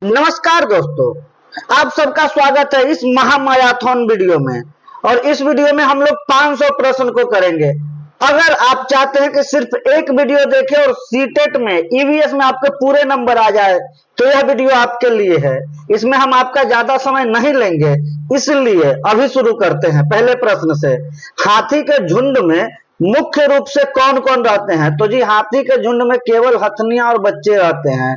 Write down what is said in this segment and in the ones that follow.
नमस्कार दोस्तों, आप सबका स्वागत है इस महामाराथन वीडियो में। और इस वीडियो में हम लोग 500 प्रश्न को करेंगे। अगर आप चाहते हैं कि सिर्फ एक वीडियो देखें और सीटेट में ईवीएस में आपके पूरे नंबर आ जाए तो यह वीडियो आपके लिए है। इसमें हम आपका ज्यादा समय नहीं लेंगे, इसलिए अभी शुरू करते हैं पहले प्रश्न से। हाथी के झुंड में मुख्य रूप से कौन कौन रहते हैं? तो जी, हाथी के झुंड में केवल हथनियां और बच्चे रहते हैं।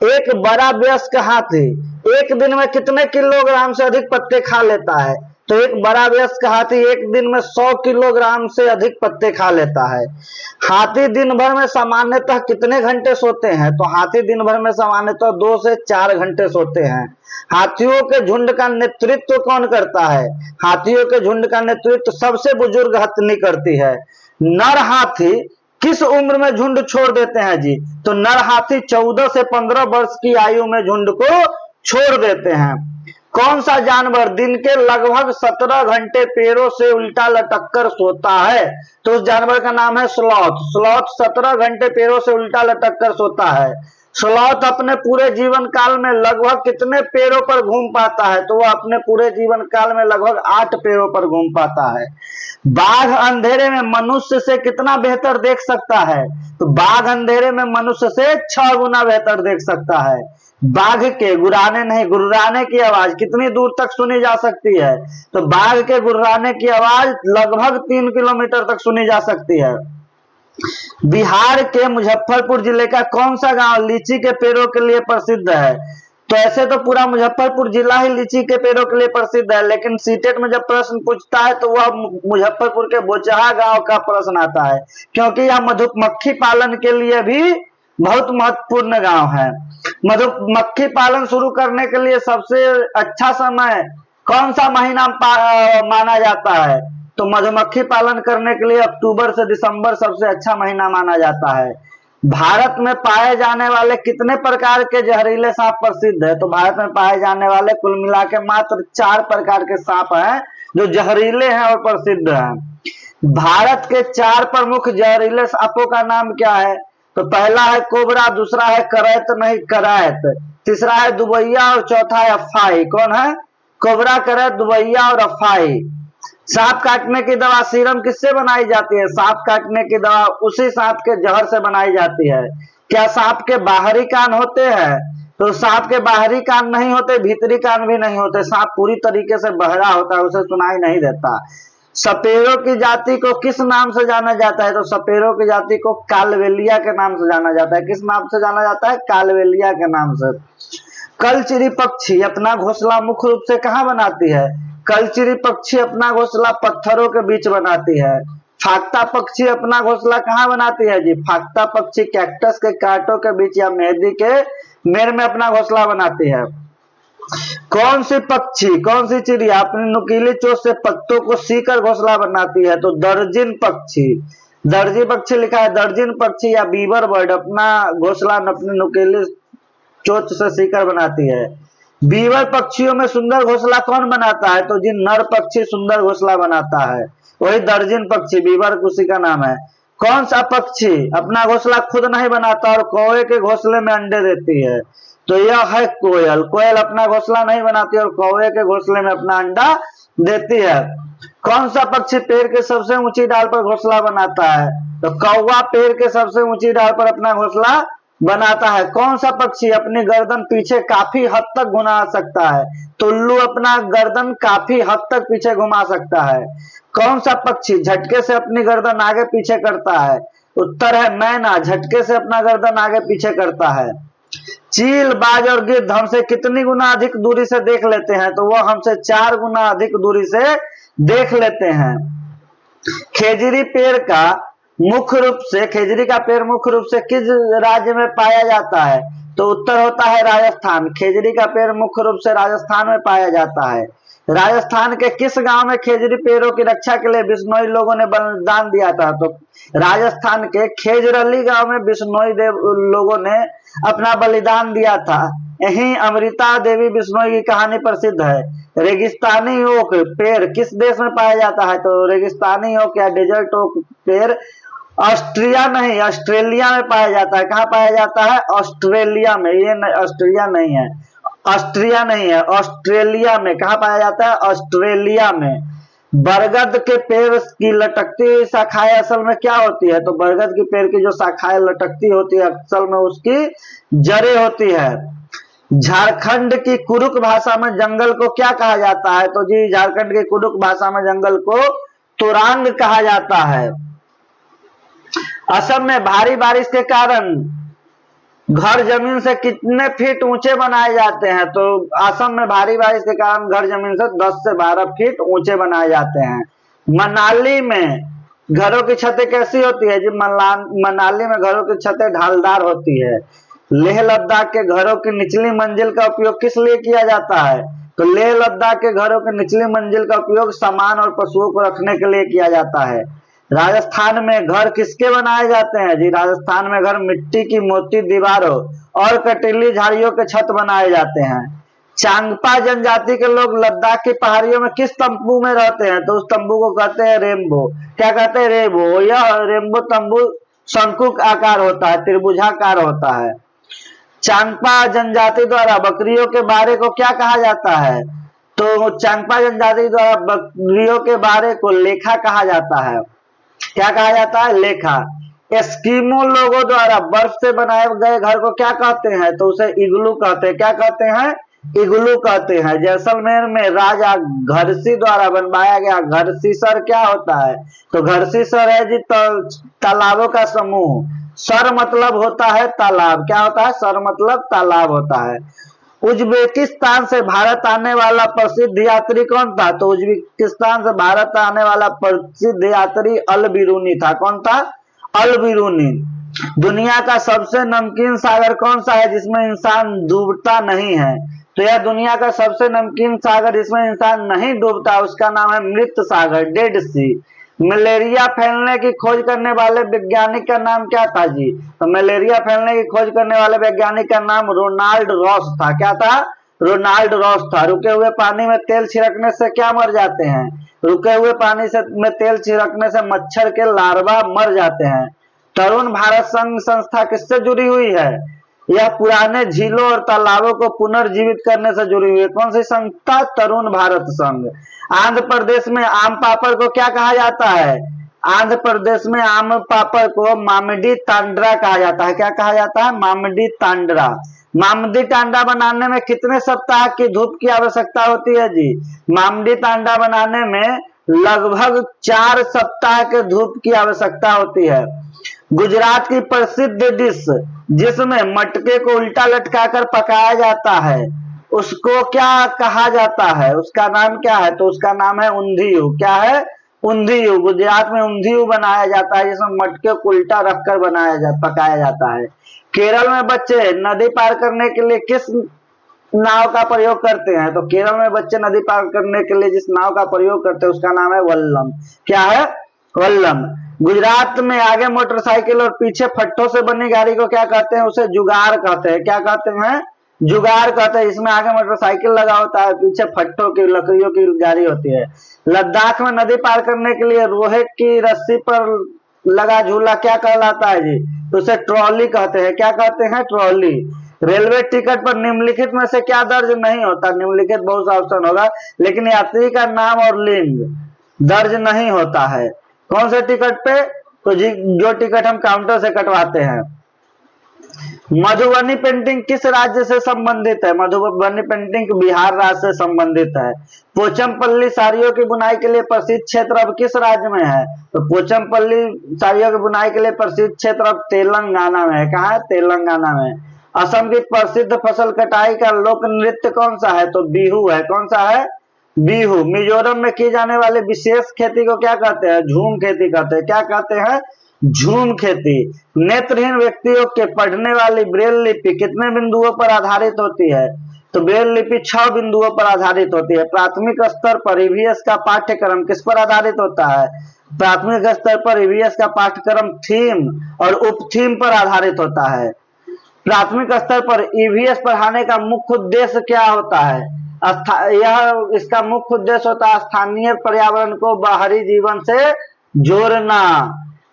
एक बड़ा वयस्क हाथी एक दिन में कितने किलोग्राम से अधिक पत्ते खा लेता है? तो एक बड़ा वयस्क हाथी एक दिन में 100 किलोग्राम से अधिक पत्ते खा लेता है। हाथी दिन भर में सामान्यतः कितने घंटे सोते हैं? तो हाथी दिन भर में सामान्यतः 2 से 4 घंटे सोते हैं। हाथियों के झुंड का नेतृत्व कौन करता है? हाथियों के झुंड का नेतृत्व सबसे बुजुर्ग हथनी करती है। नर हाथी किस उम्र में झुंड छोड़ देते हैं जी? तो नर हाथी 14 से 15 वर्ष की आयु में झुंड को छोड़ देते हैं। कौन सा जानवर दिन के लगभग 17 घंटे पैरों से उल्टा लटक कर सोता है? तो उस जानवर का नाम है स्लॉथ। स्लॉथ 17 घंटे पैरों से उल्टा लटक कर सोता है। स्लॉथ अपने पूरे जीवन काल में लगभग कितने पैरों पर घूम पाता है? तो वह अपने पूरे जीवन काल में लगभग 8 पैरों पर घूम पाता है। बाघ अंधेरे में मनुष्य से कितना बेहतर देख सकता है? तो बाघ अंधेरे में मनुष्य से 6 गुना बेहतर देख सकता है। बाघ के गुर्राने नहीं गुर्राने की आवाज कितनी दूर तक सुनी जा सकती है? तो बाघ के गुर्राने की आवाज लगभग 3 किलोमीटर तक सुनी जा सकती है। बिहार के मुजफ्फरपुर जिले का कौन सा गांव लीची के पेड़ों के लिए प्रसिद्ध है? तो ऐसे तो पूरा मुजफ्फरपुर जिला ही लीची के पेड़ों के लिए प्रसिद्ध है, लेकिन सीटेट में जब प्रश्न पूछता है तो वह मुजफ्फरपुर के बोचहा गांव का प्रश्न आता है, क्योंकि यह मधुमक्खी पालन के लिए भी बहुत महत्वपूर्ण गांव है। मधुमक्खी पालन शुरू करने के लिए सबसे अच्छा समय कौन सा महीना माना जाता है? तो मधुमक्खी पालन करने के लिए अक्टूबर से दिसंबर सबसे अच्छा महीना माना जाता है। भारत में पाए जाने वाले कितने प्रकार के जहरीले सांप प्रसिद्ध है? तो भारत में पाए जाने वाले कुल मिला के मात्र 4 प्रकार के सांप हैं जो जहरीले हैं और प्रसिद्ध हैं। भारत के 4 प्रमुख जहरीले सांपों का नाम क्या है? तो पहला है कोबरा, दूसरा है करैत नहीं करैत, तीसरा है दुबैया और चौथा है अफाई। कौन है? कोबरा, करैत, दुबैया और अफाई। सांप काटने की दवा सीरम किससे बनाई जाती है? सांप काटने की दवा उसी सांप के जहर से बनाई जाती है। क्या सांप के बाहरी कान होते हैं? तो सांप के बाहरी कान नहीं होते, भीतरी कान भी नहीं होते। सांप पूरी तरीके से बहरा होता है, उसे सुनाई नहीं देता। सपेरों की जाति को किस नाम से जाना जाता है? तो सपेरों की जाति को कालवेलिया के नाम से जाना जाता है। किस नाम से जाना जाता है? कालवेलिया के नाम से। कलचिरी पक्षी अपना घोंसला मुख्य रूप से कहाँ बनाती है? कलचिरी पक्षी अपना घोंसला पत्थरों के बीच बनाती है। फाख्ता पक्षी अपना घोंसला कहाँ बनाती है जी? फाख्ता पक्षी कैक्टस के कांटों के बीच या मेहंदी के मेड़ में अपना घोंसला बनाती है। कौन सी चिड़िया अपनी नुकीली चोंच से पत्तों को सीकर घोंसला बनाती है? तो दर्जिन पक्षी। दर्जी पक्षी लिखा है। दर्जिन पक्षी या बीवर बर्ड अपना घोंसला अपनी नुकीली चोंच से सीकर बनाती है। बीवर पक्षियों में सुंदर घोंसला कौन बनाता है? तो जी, नर पक्षी सुंदर घोंसला बनाता है, वही दर्जिन पक्षी, बीवर उसी का नाम है। कौन सा पक्षी अपना घोंसला खुद नहीं बनाता और कौवे के घोंसले में अंडे देती है? तो यह है कोयल। कोयल अपना घोंसला नहीं बनाती और कौवे के घोंसले में अपना अंडा देती है। कौन सा पक्षी पेड़ के सबसे ऊंची डाल पर घोंसला बनाता है? तो कौवा पेड़ के सबसे ऊंची डाल पर अपना घोंसला बनाता है। कौन सा पक्षी अपनी गर्दन पीछे काफी हद तक घुमा सकता है? तो उल्लू अपना गर्दन काफी हद तक पीछे घुमा सकता है। कौन सा पक्षी झटके से अपनी गर्दन आगे पीछे करता है? उत्तर है मैना, झटके से अपना गर्दन आगे पीछे करता है। चील, बाज और गिद्ध हमसे कितनी गुना अधिक दूरी से देख लेते हैं? तो वो हमसे 4 गुना अधिक दूरी से देख लेते हैं। खेजड़ी का पेड़ मुख्य रूप से किस राज्य में पाया जाता है? तो उत्तर होता है राजस्थान। खेजड़ी का पेड़ मुख्य रूप से राजस्थान में पाया जाता है। राजस्थान के किस गांव में खेजड़ी पेड़ों की रक्षा के लिए बिश्नोई लोगों ने बलिदान दिया था? तो राजस्थान के खेजरली गांव में बिश्नोई लोगों ने अपना बलिदान दिया था। यहीं अमृता देवी बिश्नोई की कहानी प्रसिद्ध है। रेगिस्तानी ओक पेड़ किस देश में पाया जाता है? तो रेगिस्तानी ओक या डेजर्ट ओक पेड़ ऑस्ट्रेलिया में पाया जाता है। कहाँ पाया जाता है? ऑस्ट्रेलिया में। ये ऑस्ट्रेलिया नहीं है, ऑस्ट्रिया नहीं है, ऑस्ट्रेलिया में। कहा पाया जाता है? ऑस्ट्रेलिया में। बरगद के पेड़ की लटकती हुई शाखाएं असल में क्या होती है? तो बरगद के पेड़ की जो शाखाएं लटकती होती है असल में उसकी जड़ें होती है। झारखंड की कुरुक भाषा में जंगल को क्या कहा जाता है? तो जी झारखंड की कुरुक भाषा में जंगल को तुरांग कहा जाता है। असम में भारी बारिश के कारण घर जमीन से कितने फीट ऊंचे बनाए जाते हैं? तो असम में भारी बारिश के कारण घर जमीन से 10 से 12 फीट ऊंचे बनाए जाते हैं। मनाली में घरों की छतें कैसी होती है? जी मनाली में घरों की छतें ढालदार होती है। लेह लद्दाख के घरों की निचली मंजिल का उपयोग किस लिए किया जाता है? तो लेह लद्दाख के घरों की निचली मंजिल का उपयोग सामान और पशुओं को रखने के लिए किया जाता है। राजस्थान में घर किसके बनाए जाते हैं? जी राजस्थान में घर मिट्टी की मोटी दीवारों और कटीली झाड़ियों के छत बनाए जाते हैं। चांगपा जनजाति के लोग लद्दाख की पहाड़ियों में किस तंबू में रहते हैं? तो उस तंबू को कहते हैं रेम्बो। क्या कहते हैं? रेम्बो। यह रेम्बो तंबू शंकु आकार होता है, त्रिभुजाकार होता है। चांगपा जनजाति द्वारा बकरियों के बारे को क्या कहा जाता है? तो चांगपा जनजाति द्वारा बकरियों के बारे को लेखा कहा जाता है। क्या कहा जाता है? लेखा। एस्किमो लोगों द्वारा बर्फ से बनाए गए घर को क्या कहते हैं? तो उसे इग्लू कहते हैं। क्या कहते हैं? इग्लू कहते हैं। जैसलमेर में राजा घरसी द्वारा बनवाया गया घरसीसर क्या होता है? तो घरसीसर है जी तालाबों का समूह। सर मतलब होता है तालाब। क्या होता है? सर मतलब तालाब होता है। उज्बेकिस्तान से भारत आने वाला प्रसिद्ध यात्री कौन था? तो उज्बेकिस्तान से भारत आने वाला प्रसिद्ध यात्री अल बिरूनी था। कौन था? अल बिरूनी। दुनिया का सबसे नमकीन सागर कौन सा है जिसमें इंसान डूबता नहीं है? तो यह दुनिया का सबसे नमकीन सागर जिसमें इंसान नहीं डूबता उसका नाम है मृत सागर, डेड सी। मलेरिया फैलने की खोज करने वाले वैज्ञानिक का नाम क्या था जी? तो मलेरिया फैलने की खोज करने वाले वैज्ञानिक का नाम रोनाल्ड रॉस था। क्या था? रोनाल्ड रॉस था। रुके हुए पानी में तेल छिड़कने से क्या मर जाते हैं? रुके हुए पानी से में तेल छिड़कने से मच्छर के लार्वा मर जाते हैं। तरुण भारत संघ संस्था किससे जुड़ी हुई है? यह पुराने झीलों और तालाबों को पुनर्जीवित करने से जुड़ी हुई है। कौन सी संस्था? तरुण भारत संघ। आंध्र प्रदेश में आम पापड़ को क्या कहा जाता है? आंध्र प्रदेश में आम पापड़ को मामिडी तांड्रा कहा जाता है। क्या कहा जाता है? मामिडी तांड्रा। मामिडी तांड्रा बनाने में कितने सप्ताह की धूप की आवश्यकता होती है जी? मामिडी तांड्रा बनाने में लगभग 4 सप्ताह के धूप की आवश्यकता होती है। गुजरात की प्रसिद्ध डिश जिसमें मटके को उल्टा लटकाकर पकाया जाता है उसको क्या कहा जाता है? उसका नाम क्या है? तो उसका नाम है ऊंधियू। क्या है? ऊंधियू। गुजरात में ऊंधियू बनाया जाता है जिसमें मटके को उल्टा रखकर पकाया जाता है। केरल में बच्चे नदी पार करने के लिए किस नाव का प्रयोग करते हैं? तो केरल में बच्चे नदी पार करने के लिए जिस नाव का प्रयोग करते हैं उसका नाम है वल्लम। क्या है? वल्लम। गुजरात में आगे मोटरसाइकिल और पीछे फट्टों से बनी गाड़ी को क्या कहते हैं? उसे जुगाड़ कहते हैं। क्या कहते हैं? जुगाड़ कहते हैं। इसमें आगे मोटरसाइकिल लगा होता है, पीछे फट्टों की लकड़ियों की गाड़ी होती है। लद्दाख में नदी पार करने के लिए लोहे की रस्सी पर लगा झूला क्या कहलाता है जी? तो उसे ट्रॉली कहते हैं। क्या कहते हैं? ट्रॉली। रेलवे टिकट पर निम्नलिखित में से क्या दर्ज नहीं होता? निम्नलिखित बहुत सा ऑप्शन होगा लेकिन यात्री का नाम और लिंग दर्ज नहीं होता है। कौन से टिकट पे? तो जी जो टिकट हम काउंटर से कटवाते हैं। मधुबनी पेंटिंग किस राज्य से संबंधित है? मधुबनी पेंटिंग बिहार राज्य से संबंधित है। पोचमपल्ली साड़ियों की बुनाई के लिए प्रसिद्ध क्षेत्र अब किस राज्य में है? तो पोचमपल्ली साड़ियों की बुनाई के लिए प्रसिद्ध क्षेत्र अब तेलंगाना में है। कहाँ है? तेलंगाना में। असम की प्रसिद्ध फसल कटाई का लोक नृत्य कौन सा है? तो बिहू है। कौन सा है? बिहू। मिजोरम में की जाने वाली विशेष खेती को क्या कहते हैं? झूम खेती कहते हैं। क्या कहते हैं? झूम खेती। नेत्रहीन व्यक्तियों के पढ़ने वाली ब्रेल लिपि कितने बिंदुओं पर आधारित होती है? तो ब्रेल लिपि 6 बिंदुओं पर आधारित होती है। प्राथमिक स्तर पर ईवीएस का पाठ्यक्रम किस पर आधारित होता है? प्राथमिक स्तर पर ईवीएस का पाठ्यक्रम थीम और उपथीम पर आधारित होता है। प्राथमिक स्तर पर ईवीएस पढ़ाने का मुख्य उद्देश्य क्या होता है? इसका मुख्य उद्देश्य होता है स्थानीय पर्यावरण को बाहरी जीवन से जोड़ना।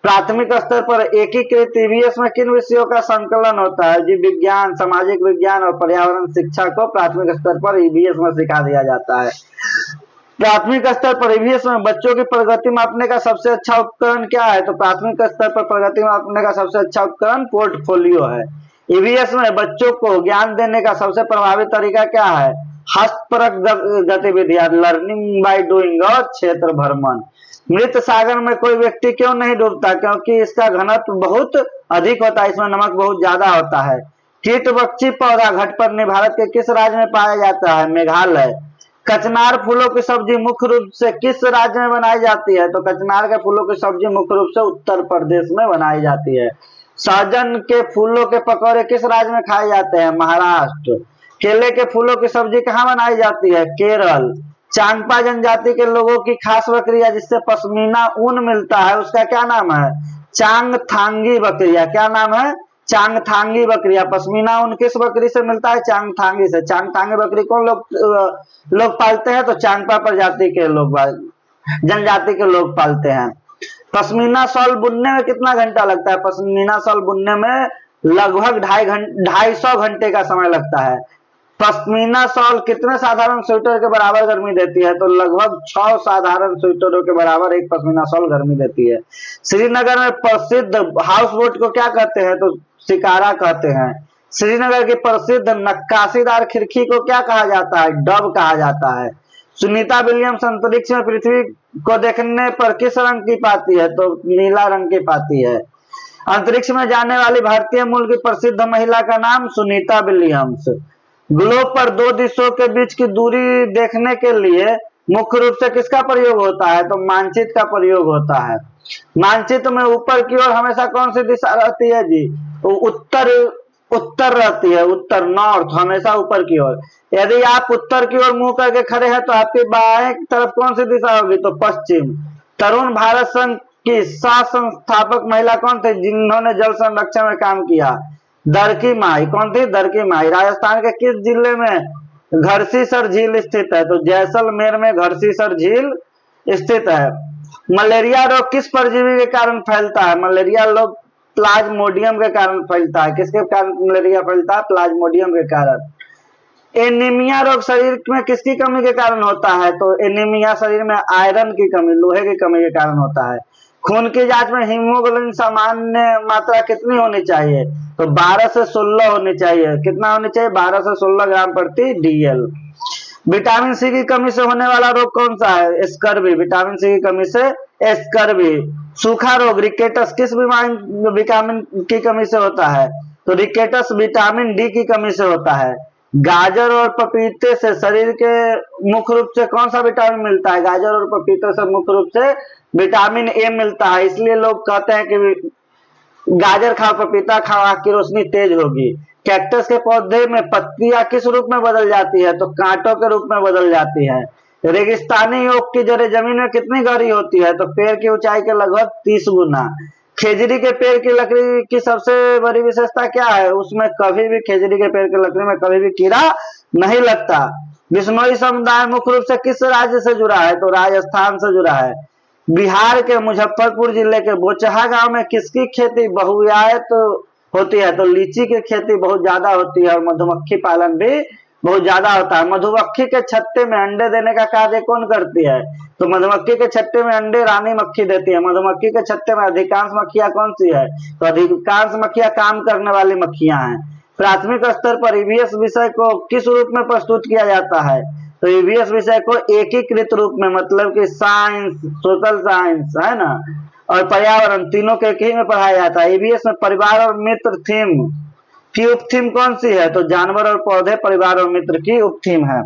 प्राथमिक स्तर पर एकीकृत ईवीएस में किन विषयों का संकलन होता है? जीव विज्ञान, सामाजिक विज्ञान और पर्यावरण शिक्षा को प्राथमिक स्तर पर ईवीएस में सिखा दिया जाता है। प्राथमिक स्तर पर ईवीएस में बच्चों की प्रगति मापने का सबसे अच्छा उपकरण क्या है? तो प्राथमिक स्तर पर प्रगति मापने का सबसे अच्छा उपकरण पोर्टफोलियो है। ईवीएस में बच्चों को ज्ञान देने का सबसे प्रभावी तरीका क्या है? हस्तपरक गतिविधियां, लर्निंग बाय डूइंग और क्षेत्र भ्रमण। मृत सागर में कोई व्यक्ति क्यों नहीं डूबता? क्योंकि इसका घनत्व बहुत अधिक होता है, इसमें नमक बहुत ज्यादा होता है। कीटबक्षी पौधा घटपर्णी भारत के किस राज्य में पाया जाता है? मेघालय। कचनार फूलों की सब्जी मुख्य रूप से किस राज्य में बनाई जाती है? तो कचनार के फूलों की सब्जी मुख्य रूप से उत्तर प्रदेश में बनाई जाती है। सहजन के फूलों के पकौड़े किस राज्य में खाए जाते हैं? महाराष्ट्र। केले के फूलों की सब्जी कहाँ बनाई जाती है? केरल। चांगपा जनजाति के लोगों की खास बकरियां जिससे पश्मीना ऊन मिलता है उसका क्या नाम है? चांगथांगी बकरिया। क्या नाम है? चांगथांगी बकरिया। पश्मीना ऊन किस बकरी से मिलता है? चांगथांगी से। चांगथांगी बकरी कौन लोग पालते हैं? तो चांगपा प्रजाति के लोग, जनजाति के लोग पालते हैं। पश्मीना शॉल बुनने में कितना घंटा लगता है? पश्मीना शॉल बुनने में लगभग 250 घंटे का समय लगता है। पश्मीना शॉल कितने साधारण स्वेटर के बराबर गर्मी देती है? तो लगभग 6 साधारण स्वेटरों के बराबर एक पश्मीना शॉल गर्मी देती है। श्रीनगर में प्रसिद्ध हाउस बोट को क्या कहते हैं? तो शिकारा कहते हैं। श्रीनगर की प्रसिद्ध नक्काशीदार खिड़की को क्या कहा जाता है? डब कहा जाता है। सुनीता विलियम्स अंतरिक्ष में पृथ्वी को देखने पर किस रंग की पाती है? तो नीला रंग की पाती है। अंतरिक्ष में जाने वाली भारतीय मूल की प्रसिद्ध महिला का नाम सुनीता विलियम्स। ग्लोब पर दो दिशाओं के बीच की दूरी देखने के लिए मुख्य रूप से किसका प्रयोग होता है? तो मानचित्र का प्रयोग होता है। मानचित्र में ऊपर की ओर हमेशा कौन सी दिशा रहती है जी? तो उत्तर रहती है, उत्तर, नॉर्थ, हमेशा ऊपर की ओर। यदि आप उत्तर की ओर मुंह करके खड़े हैं तो आपकी बाएं तरफ कौन सी दिशा होगी? तो पश्चिम। तरुण भारत संघ की सह संस्थापक महिला कौन थी जिन्होंने जल संरक्षण में काम किया? दरकी माई। कौन थी? दरकी माई। राजस्थान के किस जिले में घरसीसर झील स्थित है? तो जैसलमेर में घरसीसर झील स्थित है। मलेरिया रोग किस परजीवी के कारण फैलता है? मलेरिया रोग प्लाज्मोडियम के कारण फैलता है। किसके कारण मलेरिया फैलता है? प्लाज्मोडियम के कारण। एनीमिया रोग शरीर में किसकी कमी के कारण होता है? तो एनीमिया शरीर में आयरन की कमी, लोहे की कमी के कारण होता है। खून की जांच में हीमोग्लोबिन सामान्य मात्रा कितनी होनी चाहिए? तो 12 से 16 होनी चाहिए। कितना होनी चाहिए? 12 से 16 ग्राम प्रति डीएल। विटामिन सी की कमी से होने वाला रोग कौन सा है? स्कर्वी। विटामिन सी की कमी से स्कर्वी। सूखा रोग रिकेटस किस बीमारी विटामिन की कमी से होता है? तो रिकेटस विटामिन डी की कमी से होता है। गाजर और पपीते से शरीर के मुख्य रूप से कौन सा विटामिन मिलता है? गाजर और पपीते से मुख्य रूप से विटामिन ए मिलता है। इसलिए लोग कहते हैं कि गाजर खाओ, पपीता खाओ, आंख की रोशनी तेज होगी। कैक्टस के पौधे में पत्तियां किस रूप में बदल जाती है? तो कांटों के रूप में बदल जाती है। रेगिस्तानी ओक की जड़ें जमीन में कितनी गहरी होती है? तो पेड़ की ऊंचाई के लगभग 30 गुना। खेजड़ी के पेड़ की लकड़ी की सबसे बड़ी विशेषता क्या है? उसमें कभी भी, खेजड़ी के पेड़ की लकड़ी में कभी भी कीड़ा नहीं लगता। बिश्नोई समुदाय मुख्य रूप से किस राज्य से जुड़ा है? तो राजस्थान से जुड़ा है। बिहार के मुजफ्फरपुर जिले के बोचहा गांव में किसकी खेती बहुआयत होती है? तो लीची की खेती बहुत ज्यादा होती है और मधुमक्खी पालन भी बहुत ज्यादा होता है। मधुमक्खी के छत्ते में अंडे देने का कार्य कौन करती है? तो मधुमक्खी के छत्ते में अंडे रानी मक्खी देती है। मधुमक्खी के छत्ते में अधिकांश मक्खियां कौन सी है? तो अधिकांश मक्खियां काम करने वाली मक्खियां हैं। प्राथमिक स्तर पर ईवीएस विषय को किस रूप में प्रस्तुत किया जाता है? तो ईवीएस विषय को एकीकृत रूप में, मतलब कि साइंस, सोशल साइंस है ना, और पर्यावरण तीनों के एक ही में पढ़ाया जाता है। ईवीएस में परिवार और मित्र थीम की उपथीम कौन सी है? तो जानवर और पौधे, परिवार और मित्र की उपथीम है।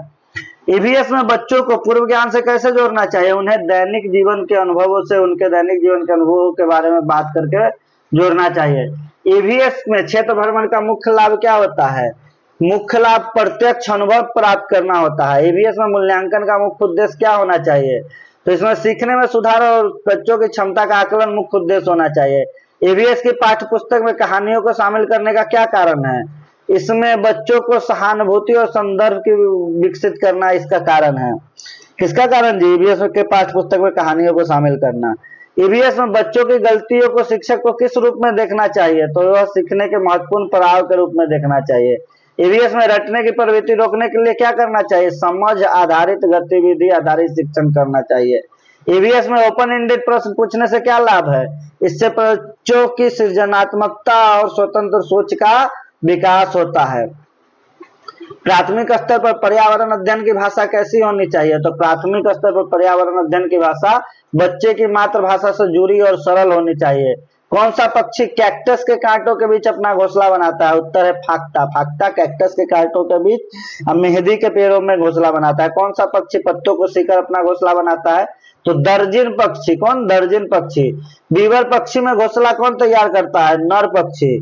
ईवीएस में बच्चों को पूर्व ज्ञान से कैसे जोड़ना चाहिए? उन्हें दैनिक जीवन के अनुभवों से, उनके दैनिक जीवन के अनुभवों के बारे में बात करके जोड़ना चाहिए। ईवीएस में क्षेत्र भ्रमण का मुख्य लाभ क्या होता है? मुख्य लाभ प्रत्यक्ष अनुभव प्राप्त करना होता है। ईवीएस में मूल्यांकन का मुख्य उद्देश्य क्या होना चाहिए? तो इसमें सीखने में सुधार और बच्चों की क्षमता का आकलन मुख्य उद्देश्य होना चाहिए। ईवीएस की पाठ्य पुस्तक में कहानियों को शामिल करने का क्या कारण है? इसमें बच्चों को सहानुभूति और संदर्भ की विकसित करना इसका कारण है। किसका कारण जी? ईवीएस के पाठ्य पुस्तक में कहानियों को शामिल करना। ईवीएस में बच्चों की गलतियों को शिक्षक को किस रूप में देखना चाहिए? तो वह सीखने के महत्वपूर्ण पड़ाव के रूप में देखना चाहिए। ईवीएस में रटने की प्रवृत्ति रोकने के लिए क्या करना चाहिए? समझ आधारित गतिविधि आधारित शिक्षण करना चाहिए। ईवीएस में ओपन एंडेड प्रश्न पूछने से क्या लाभ है? इससे बच्चों की सृजनात्मकता और स्वतंत्र सोच का विकास होता है। प्राथमिक स्तर पर पर्यावरण अध्ययन की भाषा कैसी होनी चाहिए? तो प्राथमिक स्तर पर पर्यावरण अध्ययन की भाषा बच्चे की मातृभाषा से जुड़ी और सरल होनी चाहिए। कौन सा पक्षी कैक्टस के कांटों के बीच अपना घोंसला बनाता है? उत्तर है फाख्ता। फाख्ता कैक्टस के कांटों के बीच मेहंदी के पेड़ों में घोंसला बनाता है। कौन सा पक्षी पत्तों को सीकर अपना घोंसला बनाता है? तो दर्जिन पक्षी। कौन? दर्जिन पक्षी। बीवर पक्षी में घोंसला कौन तैयार करता है? नर पक्षी।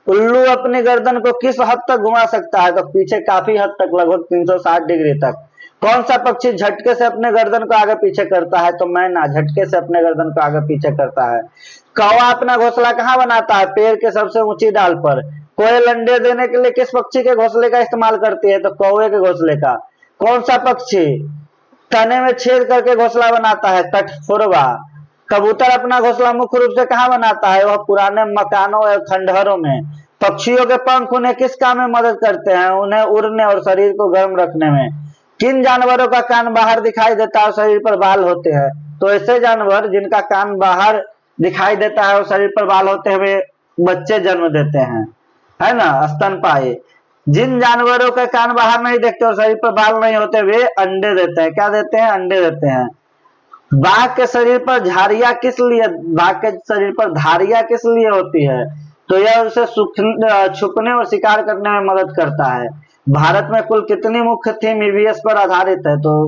उल्लू अपनी गर्दन को किस हद तक घुमा सकता है? तो पीछे काफी हद तक, लगभग 360 डिग्री तक। कौन सा पक्षी झटके से अपने गर्दन को आगे पीछे करता है? तो मैना झटके से अपने गर्दन को आगे पीछे करता है। कौवा अपना घोंसला कहाँ बनाता है? पेड़ के सबसे ऊंची डाल पर। कोयल अंडे देने के लिए किस पक्षी के घोंसले का इस्तेमाल करती है? तो कौवे के घोंसले का। कौन सा पक्षी तने में छेद करके घोंसला बनाता है? कठफोरवा। कबूतर अपना घोंसला मुख्य रूप से कहाँ बनाता है? वह पुराने मकानों और खंडहरों में। पक्षियों के पंख उन्हें किस काम में मदद करते हैं? उन्हें उड़ने और शरीर को गर्म रखने में। किन जानवरों का कान बाहर दिखाई देता है और शरीर पर बाल होते हैं? तो ऐसे जानवर जिनका कान बाहर दिखाई देता है और शरीर पर बाल होते हुए बच्चे जन्म देते हैं, है ना, स्तनपायी। जिन जानवरों के कान बाहर नहीं देखते और शरीर पर बाल नहीं होते वे अंडे देते हैं। क्या देते हैं? अंडे देते हैं। बाघ के शरीर पर झारिया किस लिए, बाघ के शरीर पर धारियां किस लिए होती है? तो यह उसे छुपने और शिकार करने में मदद करता है। भारत में कुल कितनी मुख्य थीम ईवीएस पर आधारित है? तो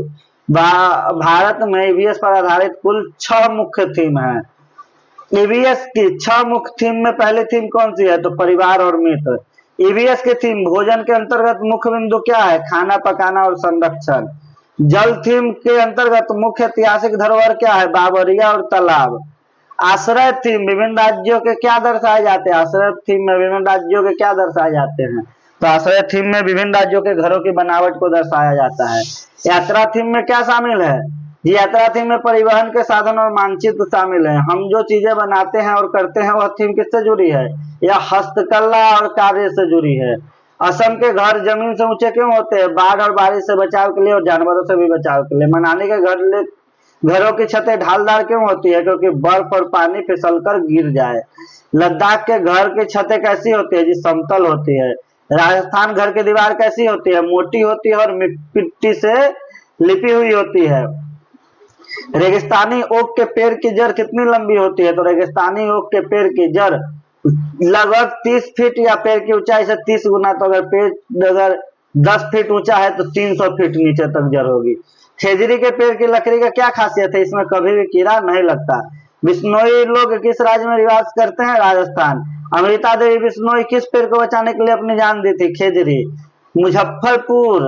भारत में ईवीएस पर आधारित कुल 6 मुख्य थीम है। ईवीएस की 6 मुख्य थीम में पहली थीम कौन सी है? तो परिवार और मित्र। ईवीएस की थीम भोजन के अंतर्गत मुख्य बिंदु क्या है? खाना पकाना और संरक्षण। जल थीम के अंतर्गत मुख्य ऐतिहासिक धरोहर क्या है? बावरिया और तालाब। आश्रय थीम विभिन्न राज्यों के क्या दर्शाए जाते हैं? आश्रय थीम में विभिन्न राज्यों के क्या दर्शाए जाते हैं? तो आश्रय थीम में विभिन्न राज्यों के घरों की बनावट को दर्शाया जाता है। यात्रा थीम में क्या शामिल है? यात्रा थीम में परिवहन के साधन और मानचित्र शामिल है। हम जो चीजें बनाते हैं और करते हैं वह थीम किससे जुड़ी है? यह हस्तकला और कार्य से जुड़ी है। असम के घर जमीन से ऊंचे क्यों होते हैं? बाढ़ और बारिश से बचाव के लिए और जानवरों से भी बचाव के लिए। मनाली के घरों की छतें ढालदार क्यों होती है? क्योंकि बर्फ और पानी फिसलकर गिर जाए। लद्दाख के घर की छतें कैसी होती है? जी समतल होती है। राजस्थान घर की दीवार कैसी होती है? मोटी होती है और मिट्टी से लिपी हुई होती है। रेगिस्तानी ओक के पेड़ की जड़ कितनी लंबी होती है? तो रेगिस्तानी ओक के पेड़ की जड़ लगभग 30 फीट या पेड़ की ऊंचाई से 30 गुना। तो अगर पेड़ अगर 10 फीट ऊंचा है तो 300 फीट नीचे तक जड़ होगी। खेजड़ी के पेड़ की लकड़ी का क्या खासियत है? इसमें कभी भी कीड़ा नहीं लगता। बिश्नोई लोग किस राज्य में निवास करते हैं? राजस्थान। अमृता देवी बिश्नोई किस पेड़ को बचाने के लिए अपनी जान दी थी? खेजड़ी। मुजफ्फरपुर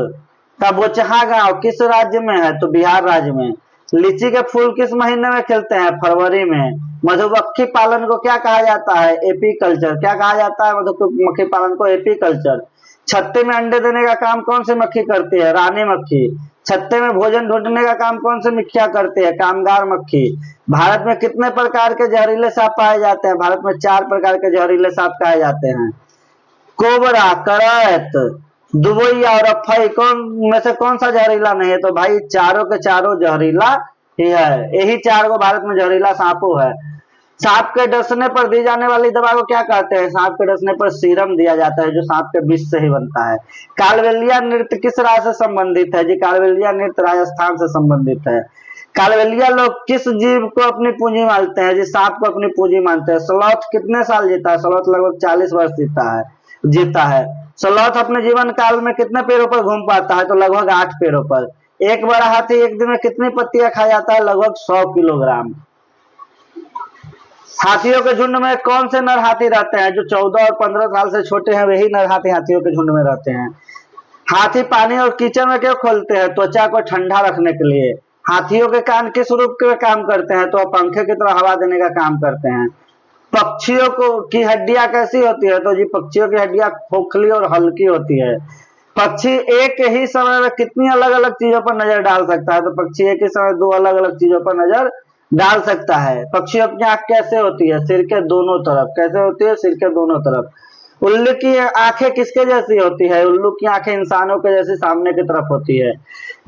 का बोचहा गांव किस राज्य में है? तो बिहार राज्य में। लीची के फूल किस महीने में खिलते हैं? फरवरी में। मधुमक्खी पालन को क्या कहा जाता है? एपीकल्चर। क्या कहा जाता है मधुमक्खी पालन को? एपीकल्चर। छत्ते में अंडे देने का काम कौन सी मक्खी करती है? रानी मक्खी। छत्ते में भोजन ढूंढने का काम कौन सी मक्खियां करती है? कामगार मक्खी। भारत में कितने प्रकार के जहरीले सांप पाए जाते हैं? भारत में 4 प्रकार के जहरीले सांप पाए जाते हैं। कोबरा, करैत, दुबैया और अफई में से कौन सा जहरीला नहीं है? तो भाई चारों के चारों जहरीला ही है। यही 4 को भारत में जहरीला सांपो है। सांप के डसने पर दी जाने वाली दवा को क्या कहते हैं? सांप के डसने पर सीरम दिया जाता है जो सांप के विष से ही बनता है। कालबेलिया नृत्य किस राज्य से संबंधित है? जी कालबेलिया नृत्य राजस्थान से संबंधित है। कालबेलिया लोग किस जीव को अपनी पूंजी मानते हैं? जी सांप को अपनी पूंजी मानते हैं। स्लॉथ कितने साल जीता है? स्लॉथ लगभग 40 वर्ष जीता है। स्लॉथ अपने जीवन काल में कितने पेड़ों पर घूम पाता है? तो लगभग 8 पेड़ों पर। एक बड़ा हाथी एक दिन में कितनी पत्तियां खा जाता है? लगभग 100 किलोग्राम। हाथियों के झुंड में कौन से नर हाथी रहते हैं? जो 14 और 15 साल से छोटे हैं वही नर हाथी हाथियों के झुंड में रहते हैं। हाथी पानी और कीचड़ में क्यों खोलते हैं? त्वचा को ठंडा रखने के लिए। हाथियों के कान किस रूप के काम करते हैं? तो पंखे की तरह हवा देने का काम करते हैं। पक्षियों की हड्डियां कैसी होती है? तो जी पक्षियों की हड्डियां खोखली और हल्की होती है। पक्षी एक ही समय में कितनी अलग अलग चीजों पर नजर डाल सकता है? तो पक्षी एक ही समय 2 अलग अलग चीजों पर नजर डाल सकता है। पक्षियों की आंख कैसे होती है? सिर के दोनों तरफ। कैसे होती है? सिर के दोनों तरफ। उल्लू की आंखें किसके जैसी होती है? उल्लू की आंखें इंसानों के जैसी सामने की तरफ होती है।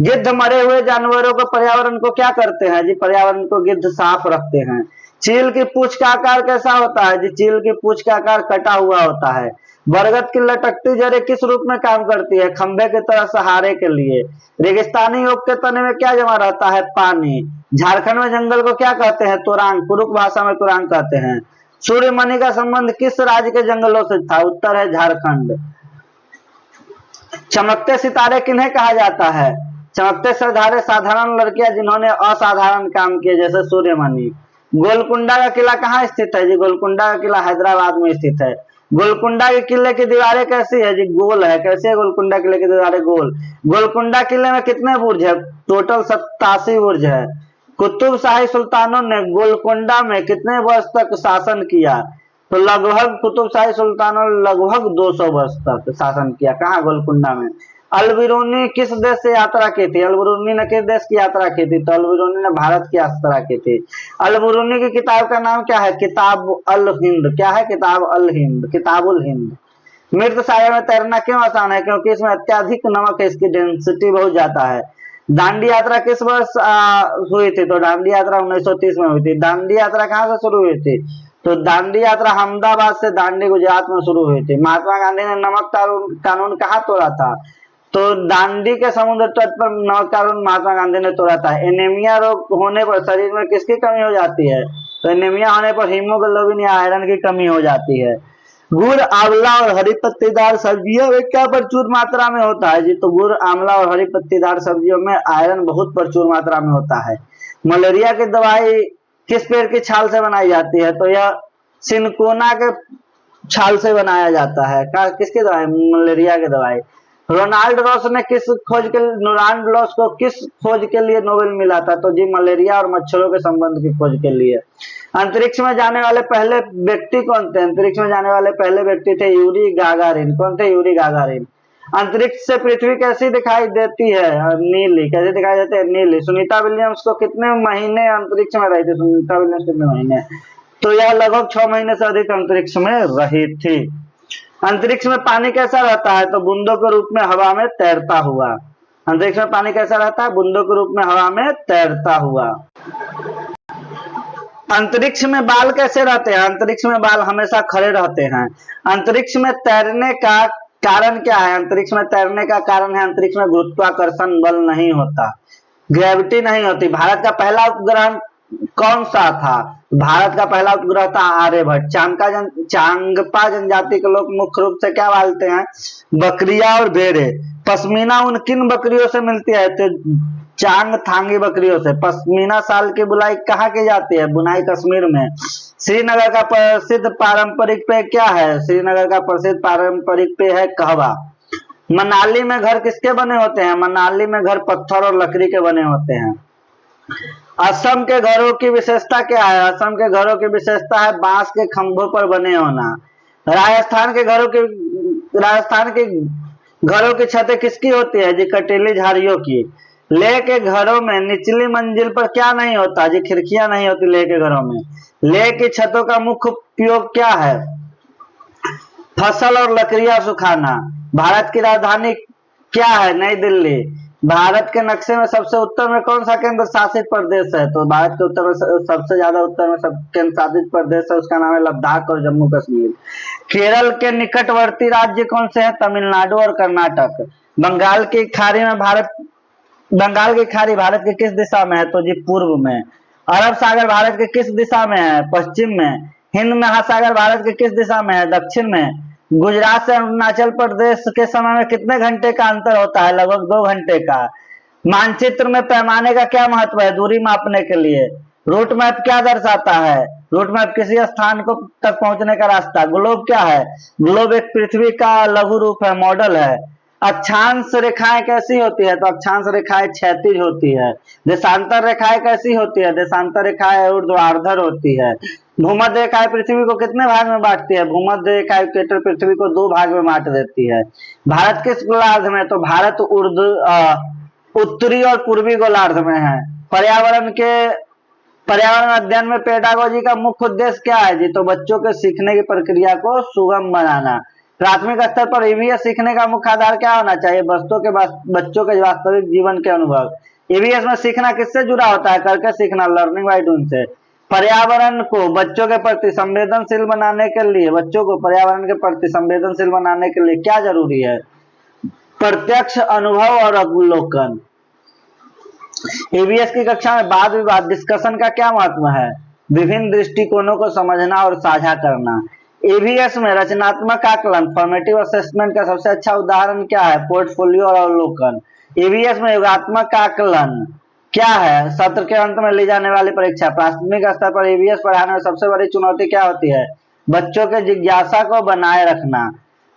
गिद्ध मरे हुए जानवरों को पर्यावरण को क्या करते हैं जी? पर्यावरण को गिद्ध साफ रखते हैं। चील की पूंछ का आकार कैसा होता है जी? चील की पूंछ का आकार कटा हुआ होता है। बरगद की लटकती जड़ें किस रूप में काम करती है? खंभे की तरह सहारे के लिए। रेगिस्तानी ओक के तने में क्या जमा रहता है? पानी। झारखंड में जंगल को क्या कहते हैं? तोरांग। कुरुक भाषा में तोरांग कहते हैं। सूर्यमणि का संबंध किस राज्य के जंगलों से था? उत्तर है झारखंड। चमकते सितारे किन्हें कहा जाता है? चमकते सितारे साधारण लड़कियां जिन्होंने असाधारण काम किए, जैसे सूर्यमणि। गोलकुंडा का किला कहाँ स्थित है जी? गोलकुंडा का किला हैदराबाद में स्थित है। गोलकुंडा के किले की दीवारें कैसी है जी? गोल है। कैसे है गोलकुंडा किले की दीवारें? गोल। गोलकुंडा किले में कितने बुर्ज है? टोटल 87 बुर्ज है। कुतुब शाही सुल्तानों ने गोलकुंडा में कितने वर्ष तक शासन किया? तो लगभग कुतुब शाही सुल्तानों ने लगभग 200 वर्ष तक शासन किया। कहाँ? गोलकुंडा में। अल-बिरूनी किस देश से यात्रा की थी? अल-बिरूनी ने किस देश की यात्रा की थी? तो अल-बिरूनी ने भारत की यात्रा की थी। अल-बिरूनी की किताब का नाम क्या है? किताब अल हिंद। क्या है? किताब अल हिंद, किताबुल हिंद। मृत सागर में तैरना क्यों आसान है? क्योंकि इसमें अत्यधिक नमक है, इसकी डेंसिटी बहुत ज्यादा है। दांडी यात्रा किस वर्ष हुई थी? तो दांडी यात्रा 1930 में हुई थी। दांडी यात्रा कहाँ से शुरू हुई थी? तो दांडी यात्रा अहमदाबाद से दांडी गुजरात में शुरू हुई थी। महात्मा गांधी ने नमक कानून कहाँ तोड़ा था? तो दांडी के समुद्र तट पर नमक कानून महात्मा गांधी ने तोड़ा था। एनीमिया रोग होने पर शरीर में किसकी कमी हो जाती है? तो एनीमिया होने पर हीमोग्लोबिन या आयरन की कमी हो जाती है। गुड़, आंवला और हरी पत्तेदार सब्जियों में क्या प्रचुर मात्रा में होता है जी? तो गुड़, आंवला और हरी पत्तेदार सब्जियों में आयरन बहुत प्रचुर मात्रा में होता है। मलेरिया की दवाई किस पेड़ की छाल से बनाई जाती है? तो यह सिनकोना के छाल से बनाया जाता है। किसकी दवाई? मलेरिया की दवाई। रोनाल्ड रॉस ने रोनाल्ड रॉस को किस खोज के लिए नोबेल मिला था? तो जी मलेरिया और मच्छरों के संबंध की खोज के लिए। अंतरिक्ष में जाने वाले पहले व्यक्ति कौन थे? अंतरिक्ष में जाने वाले पहले व्यक्ति थे यूरी गागारिन। कौन थे? Yuri Gagarin. अंतरिक्ष से पृथ्वी कैसी दिखाई देती है? नीली। कैसे दिखाई देती है? नीली। सुनीता विलियम्स को कितने महीने अंतरिक्ष में रही थी? सुनीता विलियम्स कितने महीने? तो यह लगभग 6 महीने से अधिक अंतरिक्ष में रही थी। अंतरिक्ष में पानी कैसा रहता है? तो बूंदों के रूप में हवा में तैरता हुआ। अंतरिक्ष में पानी कैसा रहता है? बूंदों के रूप में हवा में तैरता हुआ। अंतरिक्ष में बाल कैसे रहते हैं? अंतरिक्ष में बाल हमेशा खड़े रहते हैं। अंतरिक्ष में तैरने का कारण क्या है? अंतरिक्ष में तैरने का कारण है अंतरिक्ष में गुरुत्वाकर्षण बल नहीं होता, ग्रेविटी नहीं होती। भारत का पहला उपग्रह कौन सा था? भारत का पहला उपग्रह था आर्यभट्ट। चांगपा जनजाति के लोग मुख्य रूप से क्या पालते हैं? बकरियां और भेड़े। पश्मीना ऊन किन बकरियों से मिलती है? तो चांगथांगी बकरियों से। पश्मीना शाल की बुनाई कहाँ की जाती है? बुनाई कश्मीर में। श्रीनगर का प्रसिद्ध पारंपरिक पेय क्या है? श्रीनगर का प्रसिद्ध पारंपरिक पेय है कहवा। मनाली में घर किसके बने होते हैं? मनाली में घर पत्थर और लकड़ी के बने होते हैं। असम के घरों की विशेषता क्या है? असम के घरों की विशेषता है बांस के खंभों पर बने होना। राजस्थान के घरों की छतें किसकी होती है जी? कटीली झाड़ियों की। लेह के घरों में निचली मंजिल पर क्या नहीं होता जी? खिड़कियां नहीं होती लेह के घरों में। लेह की छतों का मुख्य उपयोग क्या है? फसल और लकड़ियां सुखाना। भारत की राजधानी क्या है? नई दिल्ली। भारत के नक्शे में सबसे उत्तर में कौन सा केंद्र शासित प्रदेश है? तो भारत के उत्तर में सबसे ज्यादा उत्तर में सब केंद्र शासित प्रदेश है, उसका नाम है लद्दाख और जम्मू कश्मीर। केरल के निकटवर्ती राज्य कौन से हैं? तमिलनाडु और कर्नाटक। बंगाल की खाड़ी भारत की किस दिशा में है? तो जी पूर्व में। अरब सागर भारत के किस दिशा में है? पश्चिम में। हिंद महासागर भारत के किस दिशा में है? दक्षिण में। गुजरात से अरुणाचल प्रदेश के समय में कितने घंटे का अंतर होता है? लगभग 2 घंटे का। मानचित्र में पैमाने का क्या महत्व है दूरी मापने के लिए? रूट मैप क्या दर्शाता है? रूट मैप किसी स्थान को तक पहुंचने का रास्ता। ग्लोब क्या है? ग्लोब एक पृथ्वी का लघु रूप है, मॉडल है। अक्षांश रेखाएं कैसी होती है? तो अक्षांश रेखाएं क्षैतिज होती है। देशांतर रेखाएं कैसी होती है? देशांतर रेखाएं ऊर्ध्वाधर होती है। भूमध्य रेखाएं पृथ्वी को कितने भाग में बांटती है? भूमध्य रेखा इक्वेटर पृथ्वी को 2 भाग में बांट देती है। भारत किस गोलार्ध में? तो भारत उत्तरी और पूर्वी गोलार्ध में है। पर्यावरण के पर्यावरण अध्ययन में पेडागोजी का मुख्य उद्देश्य क्या है जी? तो बच्चों के सीखने की प्रक्रिया को सुगम बनाना। प्राथमिक स्तर पर ईवीएस सीखने का मुख्य आधार क्या होना चाहिए? बच्चों के वास्तविक जीवन के अनुभव। ईवीएस में सीखना किससे जुड़ा होता है? करके सीखना, लर्निंग बाय डूइंग से। पर्यावरण को बच्चों के प्रति संवेदनशील बनाने के लिए, बच्चों को पर्यावरण के प्रति संवेदनशील बनाने के लिए क्या जरूरी है? प्रत्यक्ष अनुभव और अवलोकन। ईवीएस की कक्षा में वाद विवाद डिस्कशन का क्या महत्व है? विभिन्न दृष्टिकोणों को समझना और साझा करना। ईवीएस में रचनात्मक आकलन, फॉर्मेटिव असेसमेंट का सबसे अच्छा उदाहरण क्या है? पोर्टफोलियो और अवलोकन। ईवीएस में योगात्मक आकलन क्या है? सत्र के अंत में ली जाने वाली परीक्षा। प्राथमिक स्तर पर ईवीएस पढ़ाने में सबसे बड़ी चुनौती क्या होती है? बच्चों के जिज्ञासा को बनाए रखना।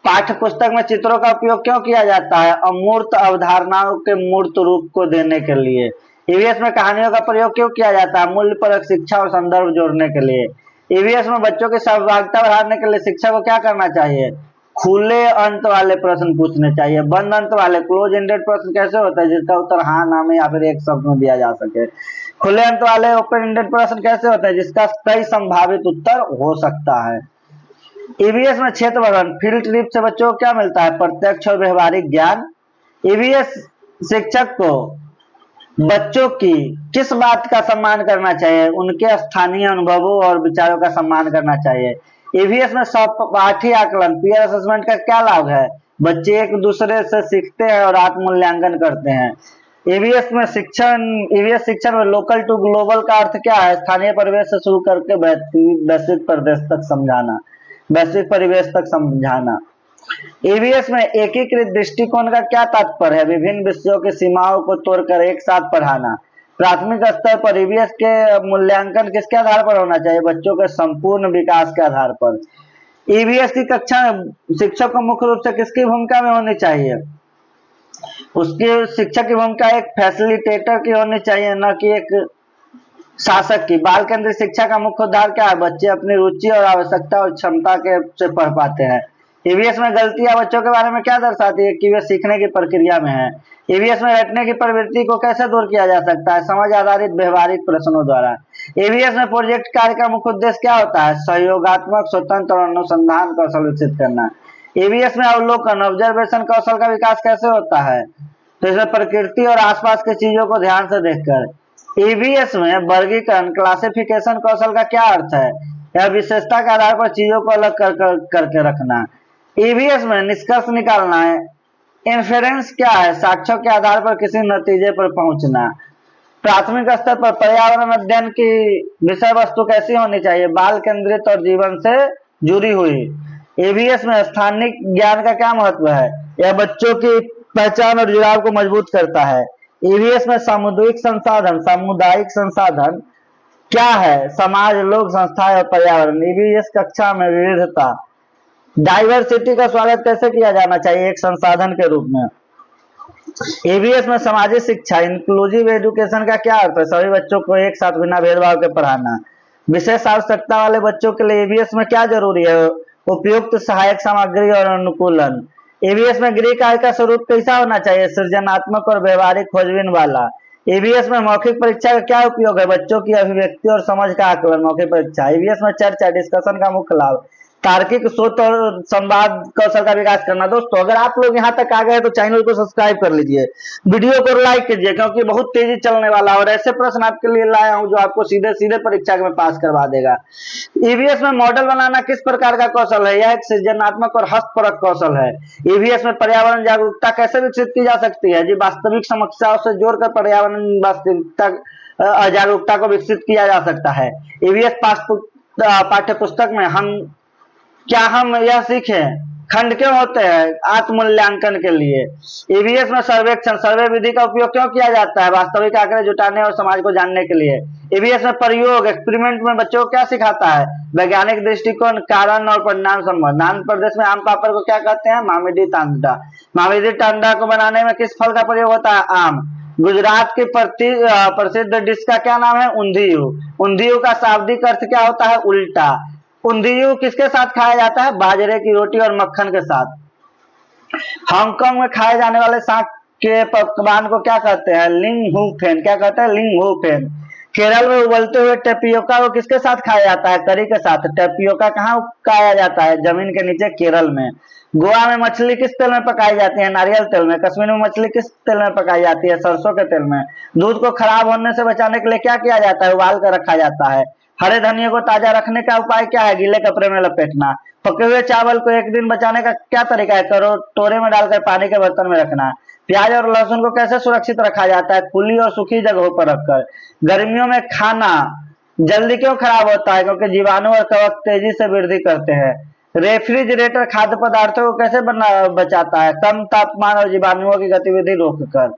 पाठ्य पुस्तक में चित्रों का उपयोग क्यों किया जाता है? अमूर्त अवधारणाओं के मूर्त रूप को देने के लिए। ईवीएस में कहानियों का प्रयोग क्यों किया जाता है? मूल्यपरक शिक्षा और संदर्भ जोड़ने के लिए। ईवीएस में बच्चों की सहभागिता बढ़ाने के लिए शिक्षक को क्या करना चाहिए? खुले अंत वाले प्रश्न पूछने चाहिए। बंद अंत वाले, क्लोज एंडेड प्रश्न कैसे होता है? जिसका उत्तर हाँ, ना में या फिर एक शब्द में दिया जा सके। खुले अंत वाले, ओपन एंडेड प्रश्न कैसे होते हैं? जिसका कई संभावित उत्तर हो सकता है। ईवीएस में क्षेत्र वर्णन, फील्ड ट्रिप से बच्चों को क्या मिलता है? प्रत्यक्ष और व्यवहारिक ज्ञान। ईवीएस शिक्षक को बच्चों की किस बात का सम्मान करना चाहिए? उनके स्थानीय अनुभवों और विचारों का सम्मान करना चाहिए। ईवीएस में सहपाठी आकलन, पीयर असेसमेंट का क्या लाभ है? बच्चे एक दूसरे से सीखते हैं और आत्म मूल्यांकन करते हैं। ईवीएस शिक्षण में लोकल टू ग्लोबल का अर्थ क्या है? स्थानीय परिवेश से शुरू करके वैश्विक परिवेश तक समझाना। ईवीएस में एकीकृत दृष्टिकोण का क्या तात्पर्य है? विभिन्न विषयों की सीमाओं को तोड़कर एक साथ पढ़ाना। प्राथमिक स्तर पर ईवीएस के मूल्यांकन किसके आधार पर होना चाहिए? बच्चों के संपूर्ण विकास के आधार पर। ईवीएस की कक्षा में शिक्षक को मुख्य रूप से किसकी भूमिका में होनी चाहिए? उसके शिक्षक की भूमिका एक फैसिलिटेटर की होनी चाहिए, न कि एक शासक की। बाल केंद्रित शिक्षा का मुख्य उद्देश्य क्या है? बच्चे अपनी रुचि और आवश्यकता और क्षमता के से पढ़ पाते हैं। ईवीएस में गलतियां बच्चों के बारे में क्या दर्शाती है? कि वे सीखने की प्रक्रिया में है। ईवीएस में रटने की प्रवृत्ति को कैसे दूर किया जा सकता है? समझ आधारित व्यवहारिक प्रश्नों द्वारा। ईवीएस में प्रोजेक्ट कार्य का मुख्य उद्देश्य क्या होता है? सहयोगात्मक, स्वतंत्र और अनुसंधान कौशल विकसित करना। ईवीएस में अवलोकन, ऑब्जर्वेशन कौशल का विकास कैसे होता है? तो इसमें प्रकृति और आसपास की चीजों को ध्यान से देखकर। ईवीएस में वर्गीकरण, क्लासिफिकेशन कौशल का क्या अर्थ है? यह विशेषता के आधार पर चीजों को अलग करके रखना। ईवीएस में निष्कर्ष निकालना है। इन्फेरेंस क्या है? साक्ष्यों के आधार पर किसी नतीजे पर पहुंचना। प्राथमिक स्तर पर पर्यावरण अध्ययन की विषय वस्तु कैसी होनी चाहिए? बाल केंद्रित और जीवन से जुड़ी हुई। ईवीएस में स्थानिक ज्ञान का क्या महत्व है? यह बच्चों की पहचान और जुड़ाव को मजबूत करता है। ईवीएस में सामुदायिक संसाधन क्या है? समाज, लोग, संस्थाएं और पर्यावरण। ईवीएस कक्षा में विविधता, डाइवर्सिटी का स्वागत कैसे किया जाना चाहिए एक संसाधन के रूप में। ईवीएस में सामाजिक शिक्षा, इंक्लूसिव एजुकेशन का क्या अर्थ है? सभी बच्चों को एक साथ बिना भेदभाव के पढ़ाना। विशेष आवश्यकता वाले बच्चों के लिए ईवीएस में क्या जरूरी है? उपयुक्त सहायक सामग्री और अनुकूलन। ईवीएस में गृह कार्य का स्वरूप कैसा होना चाहिए? सृजनात्मक और व्यवहारिक खोजबीन वाला। ईवीएस में मौखिक परीक्षा का क्या उपयोग है? बच्चों की अभिव्यक्ति और समझ का आकलन। मौखिक परीक्षा। ईवीएस में चर्चा, डिस्कशन का मुख्य लाभ, तार्किक सोच और संवाद कौशल का विकास करना। दोस्तों, अगर आप लोग यहाँ तक आ गए तो चैनल को सब्सक्राइब कर लीजिए, वीडियो को लाइक कीजिए, क्योंकि बहुत तेजी चलने वाला और ऐसे प्रश्न आपके लिए लाया हूं जो आपको सीधे सीधे परीक्षा में पास करवा देगा। ईवीएस में मॉडल बनाना किस प्रकार का कौशल है? यह एक सृजनात्मक और हस्तपरक कौशल है। ईवीएस में पर्यावरण जागरूकता कैसे विकसित की जा सकती है? जी, वास्तविक समस्याओं से जोड़कर पर्यावरण वास्तविकता जागरूकता को विकसित किया जा सकता है। ईवीएस पाठ्य पुस्तक में हम यह सीखें खंड क्यों होते हैं? आत्म मूल्यांकन के लिए। ईवीएस में सर्वेक्षण, सर्वे विधि का उपयोग क्यों किया जाता है? वास्तविक आंकड़े जुटाने और समाज को जानने के लिए। ईवीएस में प्रयोग, एक्सपेरिमेंट में बच्चों को क्या सिखाता है? वैज्ञानिक दृष्टिकोण, कारण और परिणाम संबंध। आंध्र प्रदेश में आम पापड़ को क्या कहते हैं? मामिडी टांडा। मामिडी टांडा को बनाने में किस फल का प्रयोग होता है? आम। गुजरात की प्रसिद्ध डिश का क्या नाम है? ऊंधियू। ऊंधियू का शाब्दिक अर्थ क्या होता है? उल्टा। ऊंधियू किसके साथ खाया जाता है? बाजरे की रोटी और मक्खन के साथ। हांगकांग में खाए जाने वाले शाक के पकवान को क्या कहते हैं? लिंग हू फेन। क्या कहते हैं? लिंग हू फेन। केरल में उबलते हुए टेपियोका को किसके साथ खाया जाता है? करी के साथ। टेपियोका कहाँ खाया जाता है? जमीन के नीचे, केरल में। गोवा में मछली किस तेल में पकाई जाती है? नारियल तेल में। कश्मीर में मछली किस तेल में पकाई जाती है? सरसों के तेल में। दूध को खराब होने से बचाने के लिए क्या किया जाता है? उबाल कर रखा जाता है। हरे धनिया को ताजा रखने का उपाय क्या है? गीले कपड़े में लपेटना। पके हुए चावल को एक दिन बचाने का क्या तरीका है? कटोरे में डालकर पानी के बर्तन में रखना। प्याज और लहसुन को कैसे सुरक्षित रखा जाता है? खुली और सूखी जगहों पर रखकर। गर्मियों में खाना जल्दी क्यों खराब होता है? क्योंकि जीवाणु और कवक तेजी से वृद्धि करते हैं। रेफ्रिजरेटर खाद्य पदार्थों को कैसे बचाता है? कम तापमान और जीवाणुओं की गतिविधि रोककर।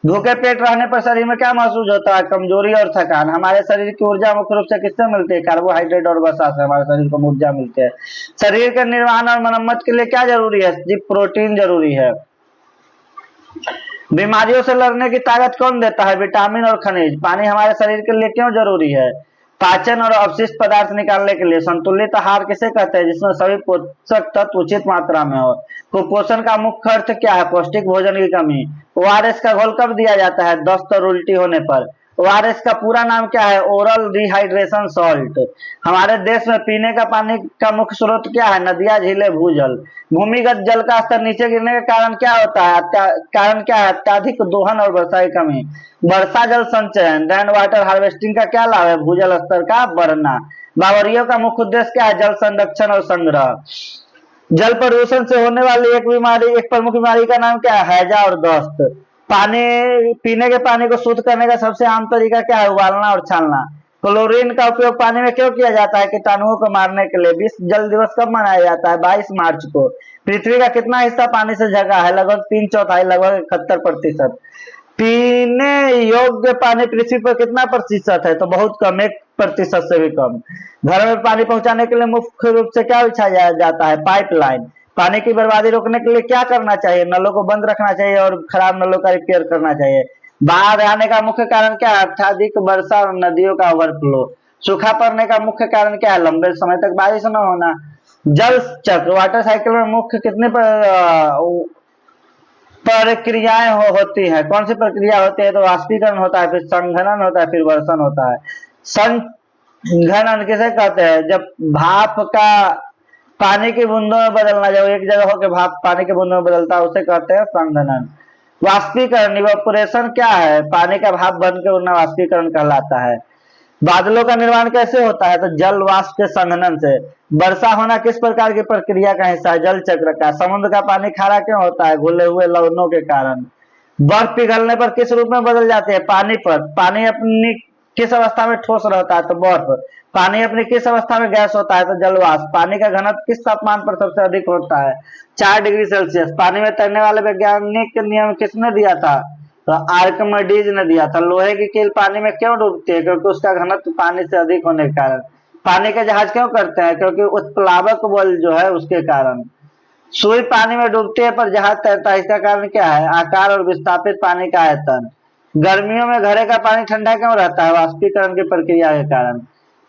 भूखे पेट रहने पर शरीर में क्या महसूस होता है? कमजोरी और थकान। हमारे शरीर की ऊर्जा मुख्य रूप से किससे मिलती है? कार्बोहाइड्रेट और वसा से हमारे शरीर को ऊर्जा मिलती है। शरीर के निर्माण और मरम्मत के लिए क्या जरूरी है? जी, प्रोटीन जरूरी है। बीमारियों से लड़ने की ताकत कौन देता है? विटामिन और खनिज। पानी हमारे शरीर के लिए क्यों जरूरी है? पाचन और अवशिष्ट पदार्थ निकालने के लिए। संतुलित आहार किसे कहते हैं? जिसमें सभी पोषक तत्व उचित मात्रा में हो। कुपोषण का मुख्य अर्थ क्या है? पौष्टिक भोजन की कमी। ओआरएस का घोल कब दिया जाता है? दस्त और उल्टी होने पर। ओआरएस का पूरा नाम क्या है? Oral rehydration salt. हमारे देश में पीने का पानी का मुख्य स्रोत क्या है? नदियां, झीलें, भूजल। भूमिगत जल का स्तर नीचे गिरने का कारण क्या होता है? कारण क्या है? अत्यधिक दोहन और वर्षा की कमी। वर्षा जल संचयन, रेन वाटर हार्वेस्टिंग का क्या लाभ है? भूजल स्तर का बढ़ना। बावरियों का मुख्य उद्देश्य क्या है? जल संरक्षण और संग्रह। जल प्रदूषण से होने वाली एक प्रमुख बीमारी का नाम क्या है? हैजा और दस्त। पानी पीने के पानी को शुद्ध करने का सबसे आम तरीका क्या है? उबालना और छानना। क्लोरीन का उपयोग पानी में क्यों किया जाता है? कीटाणुओं को मारने के लिए। विश्व जल दिवस कब मनाया जाता है? 22 मार्च को। पृथ्वी का कितना हिस्सा पानी से ढका है? लगभग 3/4, लगभग 71%। पीने योग्य पानी पृथ्वी पर कितना प्रतिशत है? तो बहुत कम, 1% से भी कम। घर में पानी पहुंचाने के लिए मुख्य रूप से क्या बिछाया जाता है? पाइपलाइन। पानी की बर्बादी रोकने के लिए क्या करना चाहिए? नलों को बंद रखना चाहिए और खराब नलों का रिपेयर करना चाहिए। बाढ़ आने का मुख्य कारण क्या है? अत्यधिक वर्षा और नदियों का ओवरफ्लो। सूखा पड़ने का मुख्य कारण क्या है? लंबे समय तक बारिश न होना। जल चक्र, वाटर साइकिल में मुख्य कितने प्रक्रियाएं होती है? कौन सी प्रक्रिया होती है? तो वाष्पीकरण होता है, फिर संघनन होता है, फिर वर्षण होता है। संघनन किसे कहते हैं? जब भाप का पानी की बूंदों में बदलना, जब एक जगह होकर भाप पानी की बूंदों में बदलता है, उसे कहते हैं संघनन। वाष्पीकरण, इवापोरेशन क्या है? पानी का भाप बन के उड़ना वाष्पीकरण कहलाता है। बादलों का निर्माण कैसे होता है? तो जल वाष्प के संघनन से। वर्षा होना किस प्रकार की प्रक्रिया का हिस्सा है? जल चक्र का। समुद्र का पानी खारा क्यों होता है? घुले हुए लवणों के कारण। बर्फ पिघलने पर किस रूप में बदल जाती है? पानीपत। पानी अपनी किस अवस्था में ठोस रहता है? तो बर्फ। पानी अपनी किस अवस्था में गैस होता है? तो जलवाष्प। पानी का घनत्व किस तापमान पर सबसे अधिक होता है? 4 डिग्री सेल्सियस। पानी में तैरने वाले वैज्ञानिक नियम किसने दिया था? तो आर्किमिडीज ने दिया था। लोहे की कील पानी में क्यों डूबती है? क्योंकि उसका घनत्व पानी से अधिक होने के कारण। पानी के जहाज क्यों करते हैं? क्योंकि उत्प्लावक बल जो है उसके कारण। सुई पानी में डूबती है पर जहाज तैरता है, इसका कारण क्या है? आकार और विस्थापित पानी का आयतन। गर्मियों में घड़े का पानी ठंडा क्यों रहता है? वाष्पीकरण की प्रक्रिया के कारण।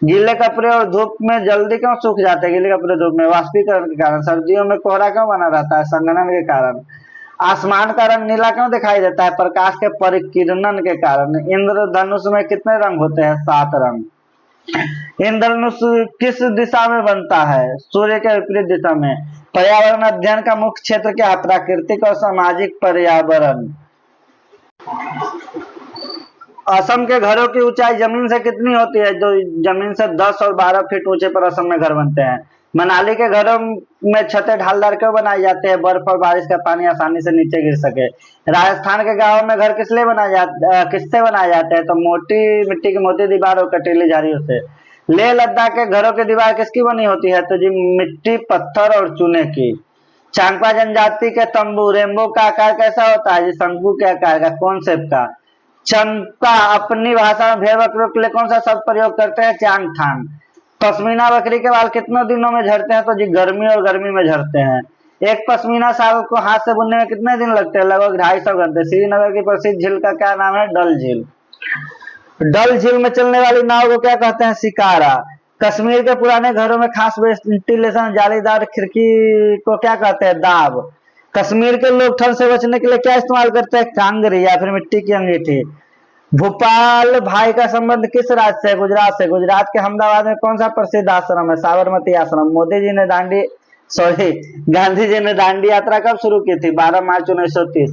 गीले कपड़े और धूप में जल्दी क्यों सूख जाते हैं? गीले कपड़े धूप में वाष्पीकरण के कारण। सर्दियों में कोहरा क्यों बना रहता है? संघनन के कारण। आसमान का रंग नीला क्यों दिखाई देता है? प्रकाश के परिकिरणन के कारण। इंद्रधनुष में कितने रंग होते हैं? 7 रंग। इंद्रधनुष किस दिशा में बनता है? सूर्य के विपरीत दिशा में। पर्यावरण अध्ययन का मुख्य क्षेत्र क्या है? प्राकृतिक और सामाजिक पर्यावरण। असम के घरों की ऊंचाई जमीन से कितनी होती है? जो जमीन से 10 और 12 फीट ऊंचे पर असम में घर बनते हैं। मनाली के घरों में छतें ढालदार क्यों बनाई जाती है? बर्फ और बारिश का पानी आसानी से नीचे गिर सके। राजस्थान के गांवों में घर किससे बनाए जाते हैं? तो मोटी मिट्टी की मोटी दीवार और कटीली झाड़ियों से। लेह लद्दाख के घरों की दीवार किसकी बनी होती है? तो जी मिट्टी, पत्थर और चूने की। चांगपा जनजाति के तंबू रेम्बो का आकार कैसा होता है? जी शंकु के आकार का। कौन शेप का? चंपा अपनी भाषा में भेड़ बकरियों के लिए कौन सा शब्द प्रयोग करते हैं? चांगथांग। पश्मीना बकरी के बाल कितने दिनों में झड़ते हैं? तो जी गर्मी और गर्मी में झड़ते हैं। एक पश्मीना शाल को हाथ से बुनने में कितने दिन लगते हैं? लगभग 250 घंटे। श्रीनगर की प्रसिद्ध झील का क्या नाम है? डल झील। डल झील में चलने वाली नाव को क्या कहते हैं? शिकारा। कश्मीर के पुराने घरों में खास वेंटिलेशन जालीदार खिड़की को क्या कहते हैं? दाब। कश्मीर के लोग ठंड से बचने के लिए क्या इस्तेमाल करते हैं? कांगरी या फिर मिट्टी की अंगीठी। भोपाल भाई का संबंध किस राज्य से? गुजरात से। गुजरात के अहमदाबाद में कौन सा प्रसिद्ध आश्रम है? साबरमती आश्रम। मोदी जी ने सॉरी गांधी जी ने दांडी यात्रा कब शुरू की थी? 12 मार्च 1930।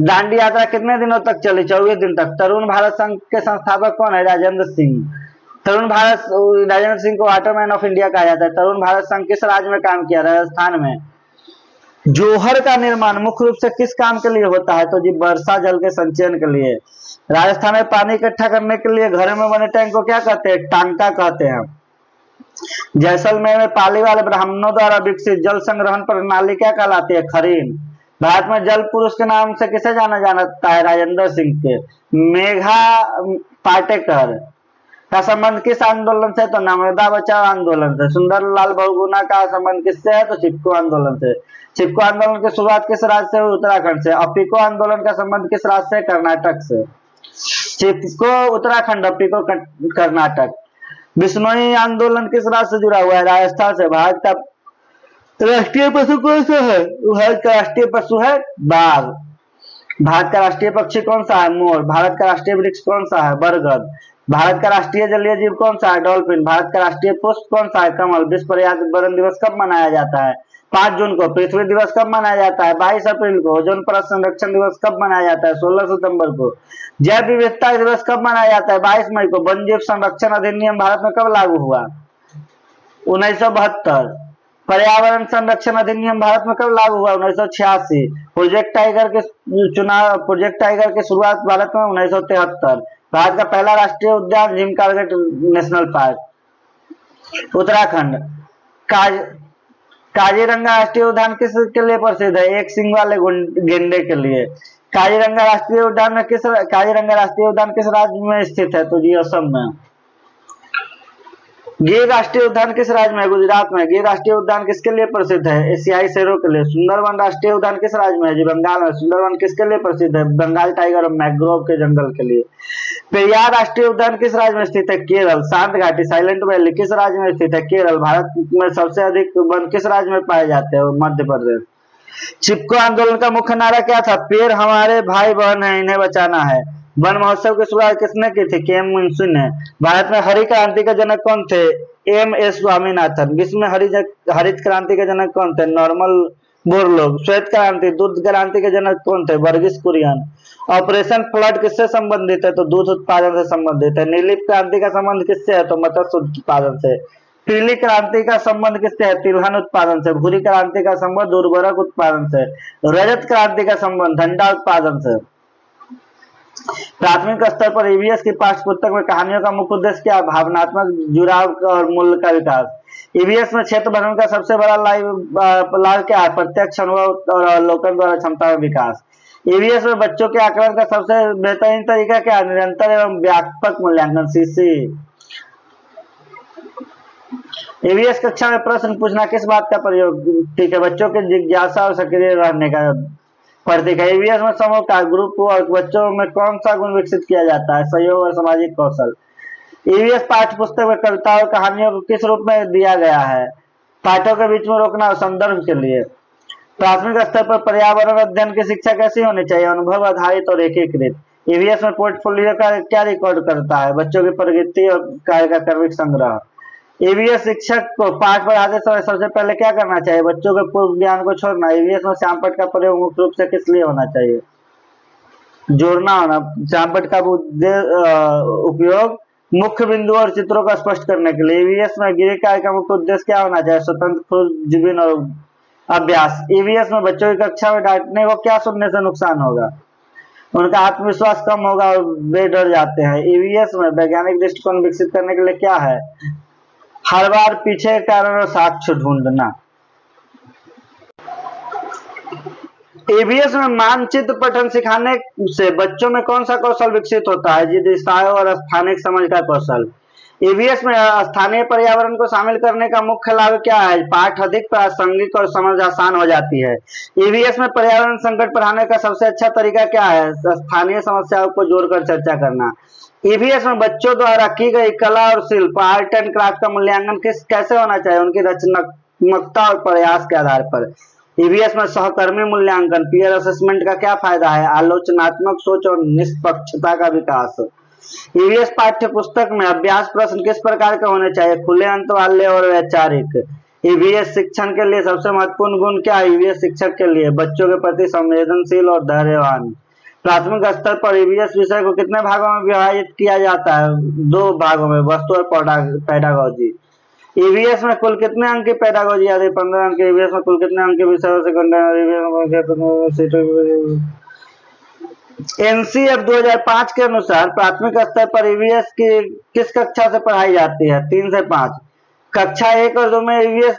दांडी यात्रा कितने दिनों तक चली? 24 दिन तक। तरुण भारत संघ के संस्थापक कौन है? राजेंद्र सिंह। राजेंद्र सिंह को वाटरमैन ऑफ इंडिया कहा जाता है। तरुण भारत संघ किस राज्य में काम किया? राजस्थान में। जोहर का निर्माण मुख्य रूप से किस काम के लिए होता है? तो जी वर्षा जल के संचयन के लिए। राजस्थान में पानी इकट्ठा करने के लिए घरों में बने टैंक को क्या कहते हैं? टांका कहते हैं। जैसलमेर में पालीवाल ब्राह्मणों द्वारा विकसित जल संग्रहण प्रणाली क्या कहलाती है? खरीन। भारत में जल पुरुष के नाम से किसे जाना जाता है? राजेंद्र सिंह के। मेघा पाटेकर का संबंध किस आंदोलन से? तो नर्मदा बचाओ आंदोलन से। सुंदरलाल बहुगुणा का संबंध किससे है? तो चिपको आंदोलन से। चिपको आंदोलन की शुरुआत किस राज्य से? उत्तराखंड से। अपिको आंदोलन का संबंध किस राज्य से? कर्नाटक से। चिपको उत्तराखंड, अपिको कर्नाटक। बिश्नोई आंदोलन किस राज्य से जुड़ा हुआ है? राजस्थान से। भारत का राष्ट्रीय पशु कौन सा है? भारत का राष्ट्रीय पशु है बाघ। भारत का राष्ट्रीय पक्षी कौन सा है? मोर। भारत का राष्ट्रीय वृक्ष कौन सा है? बरगद। भारत का राष्ट्रीय जलीय जीव कौन सा है? डॉल्फिन। भारत का राष्ट्रीय पुष्प कौन सा है? कमल। विश्व पर्यावरण दिवस कब मनाया जाता है? 5 जून को। पृथ्वी दिवस कब मनाया जाता है? 22 अप्रैल को। ओजोन परत संरक्षण दिवस कब मनाया जाता है? 16 सितंबर को। जैव विविधता दिवस कब मनाया जाता है? 22 मई को। वन जीव संरक्षण अधिनियम भारत में कब लागू हुआ? 1972। पर्यावरण संरक्षण अधिनियम भारत में कब लागू हुआ? 1986। प्रोजेक्ट टाइगर की शुरुआत भारत में 1973। भारत का पहला राष्ट्रीय उद्यान Jim Corbett national park. Uttarakhand. Kaziranga राष्ट्रीय उद्यान किस के लिए प्रसिद्ध है? एक सिंग वाले गेंडे के लिए। काजीरंगा राष्ट्रीय उद्यान किस राज्य में स्थित है? तो जी असम में। गिर राष्ट्रीय उद्यान किस राज्य में है? गुजरात में। गिर राष्ट्रीय उद्यान किसके लिए प्रसिद्ध है? एशियाई शेरों के लिए। सुंदरवन राष्ट्रीय उद्यान किस राज्य में है? जी बंगाल में। सुंदरवन किसके लिए प्रसिद्ध है? बंगाल टाइगर और मैंग्रोव के जंगल के लिए। पेरियार राष्ट्रीय उद्यान किस राज्य में स्थित है? केरल। शांत घाटी साइलेंट वैली किस राज्य में स्थित है? केरल। भारत में सबसे अधिक वन किस राज्य में पाए जाते हैं? मध्य प्रदेश। चिपको आंदोलन का मुख्य नारा क्या था? पेड़ हमारे भाई बहन है, इन्हें बचाना है। वन महोत्सव की शुरुआत किसने की थी? के.एम. मुंशी ने। भारत में हरित क्रांति के जनक कौन थे? एम.एस. स्वामीनाथन। विश्व में हरित क्रांति के जनक कौन थे? Normal Borlaug. श्वेत क्रांति दूध क्रांति के जनक कौन थे? वर्गीस कुरियन। ऑपरेशन फ्लड किससे संबंधित है? तो दूध उत्पादन से संबंधित है। नीली क्रांति का संबंध किससे है? तो मत्स्य उत्पादन से। पीली क्रांति का संबंध किससे है? तिलहन उत्पादन से। भूरी क्रांति का संबंध उर्वरक उत्पादन से। रजत क्रांति का संबंध धंडा उत्पादन से। प्राथमिक स्तर पर ईवीएस की पाठ्य पुस्तक में कहानियों का मुख्य उद्देश्य क्या? भावनात्मक जुड़ाव और मूल्य का विकास। ईवीएस में क्षेत्र भ्रमण का सबसे बड़ा लाभ क्या है? प्रत्यक्ष अनुभव और अवलोकन द्वारा क्षमता का विकास। ईवीएस में बच्चों के आकलन का सबसे बेहतरीन तरीका क्या है? निरंतर एवं व्यापक मूल्यांकन सीसी। ईवीएस कक्षा में प्रश्न पूछना किस बात का प्रयोग? ठीक है, बच्चों के जिज्ञासा और सक्रिय रहने का प्रतीक है। ईवीएस में समूह का ग्रुप और बच्चों में कौन सा गुण विकसित किया जाता है? सहयोग और सामाजिक कौशल। ईवीएस पाठ्य पुस्तक में कविता और कहानियों को किस रूप में दिया गया है? पाठों के बीच में रोकना और संदर्भ के लिए। प्राथमिक स्तर पर पर्यावरण अध्ययन की शिक्षा कैसी होनी चाहिए? अनुभव आधारित और एकीकृत। ईवीएस में पोर्टफोलियो का क्या रिकॉर्ड करता है? बच्चों की प्रगति और कार्य का क्रमिक संग्रह। ईवीएस शिक्षक को पाठ पढ़ाते समय सबसे पहले क्या करना चाहिए? बच्चों के पूर्व ज्ञान को छोड़ना। ईवीएस में श्यामपट्ट का प्रयोग मुख्य रूप से किस लिए होना चाहिए? जोड़ना होना। श्यामपट्ट का उपयोग मुख्य बिंदु और चित्रों को स्पष्ट करने के लिए। ईवीएस में गृह कार्य का मुख्य उद्देश्य क्या होना चाहिए? स्वतंत्र खोजबीन और अभ्यास। ईवीएस में बच्चों की कक्षा में डांटने को क्या सुनने से नुकसान होगा? उनका आत्मविश्वास कम होगा और वे डर जाते हैं। ईवीएस में वैज्ञानिक दृष्टिकोण विकसित करने के लिए क्या है? हर बार पीछे के कारण और साक्ष्य ढूंढना। ईवीएस में मानचित्र पठन सिखाने से बच्चों में कौन सा कौशल विकसित होता है? जी दिशाओं और स्थानिक समझ का कौशल। ईवीएस में स्थानीय पर्यावरण को शामिल करने का मुख्य लाभ क्या है? पाठ अधिक प्रासंगिक और समझ आसान हो जाती है। ईवीएस में पर्यावरण संकट पढ़ाने का सबसे अच्छा तरीका क्या है? स्थानीय समस्याओं को जोड़कर चर्चा करना। ईवीएस में बच्चों द्वारा की गई कला और शिल्प आर्ट एंड क्राफ्ट का मूल्यांकन कैसे होना चाहिए? उनकी रचनात्मकता और प्रयास के आधार पर। ईवीएस में सहकर्मी मूल्यांकन, पीयर असेसमेंट का क्या फायदा है? आलोचनात्मक सोच और निष्पक्षता का विकास। ईवीएस पाठ्य पुस्तक में अभ्यास प्रश्न किस प्रकार के होने चाहिए? खुले अंत वाले और वैचारिक। ईवीएस शिक्षण के लिए सबसे महत्वपूर्ण गुण क्या है? ईवीएस शिक्षक के लिए बच्चों के प्रति संवेदनशील और धैर्यवान। प्राथमिक स्तर पर ईवीएस विषय को कितने भागों में विभाजित किया जाता है? 2 भागों में, वस्तु और पेडागोजी। ईवीएस में कुल कितने अंक की पेडागोजी आती है? 15 अंक। ईवीएस में कुल कितने अंक के विषयों से एनसीएफ 2005 के अनुसार प्राथमिक स्तर पर ईवीएस की किस कक्षा से पढ़ाई जाती है? 3 से 5। कक्षा 1 और 2 में ईवीएस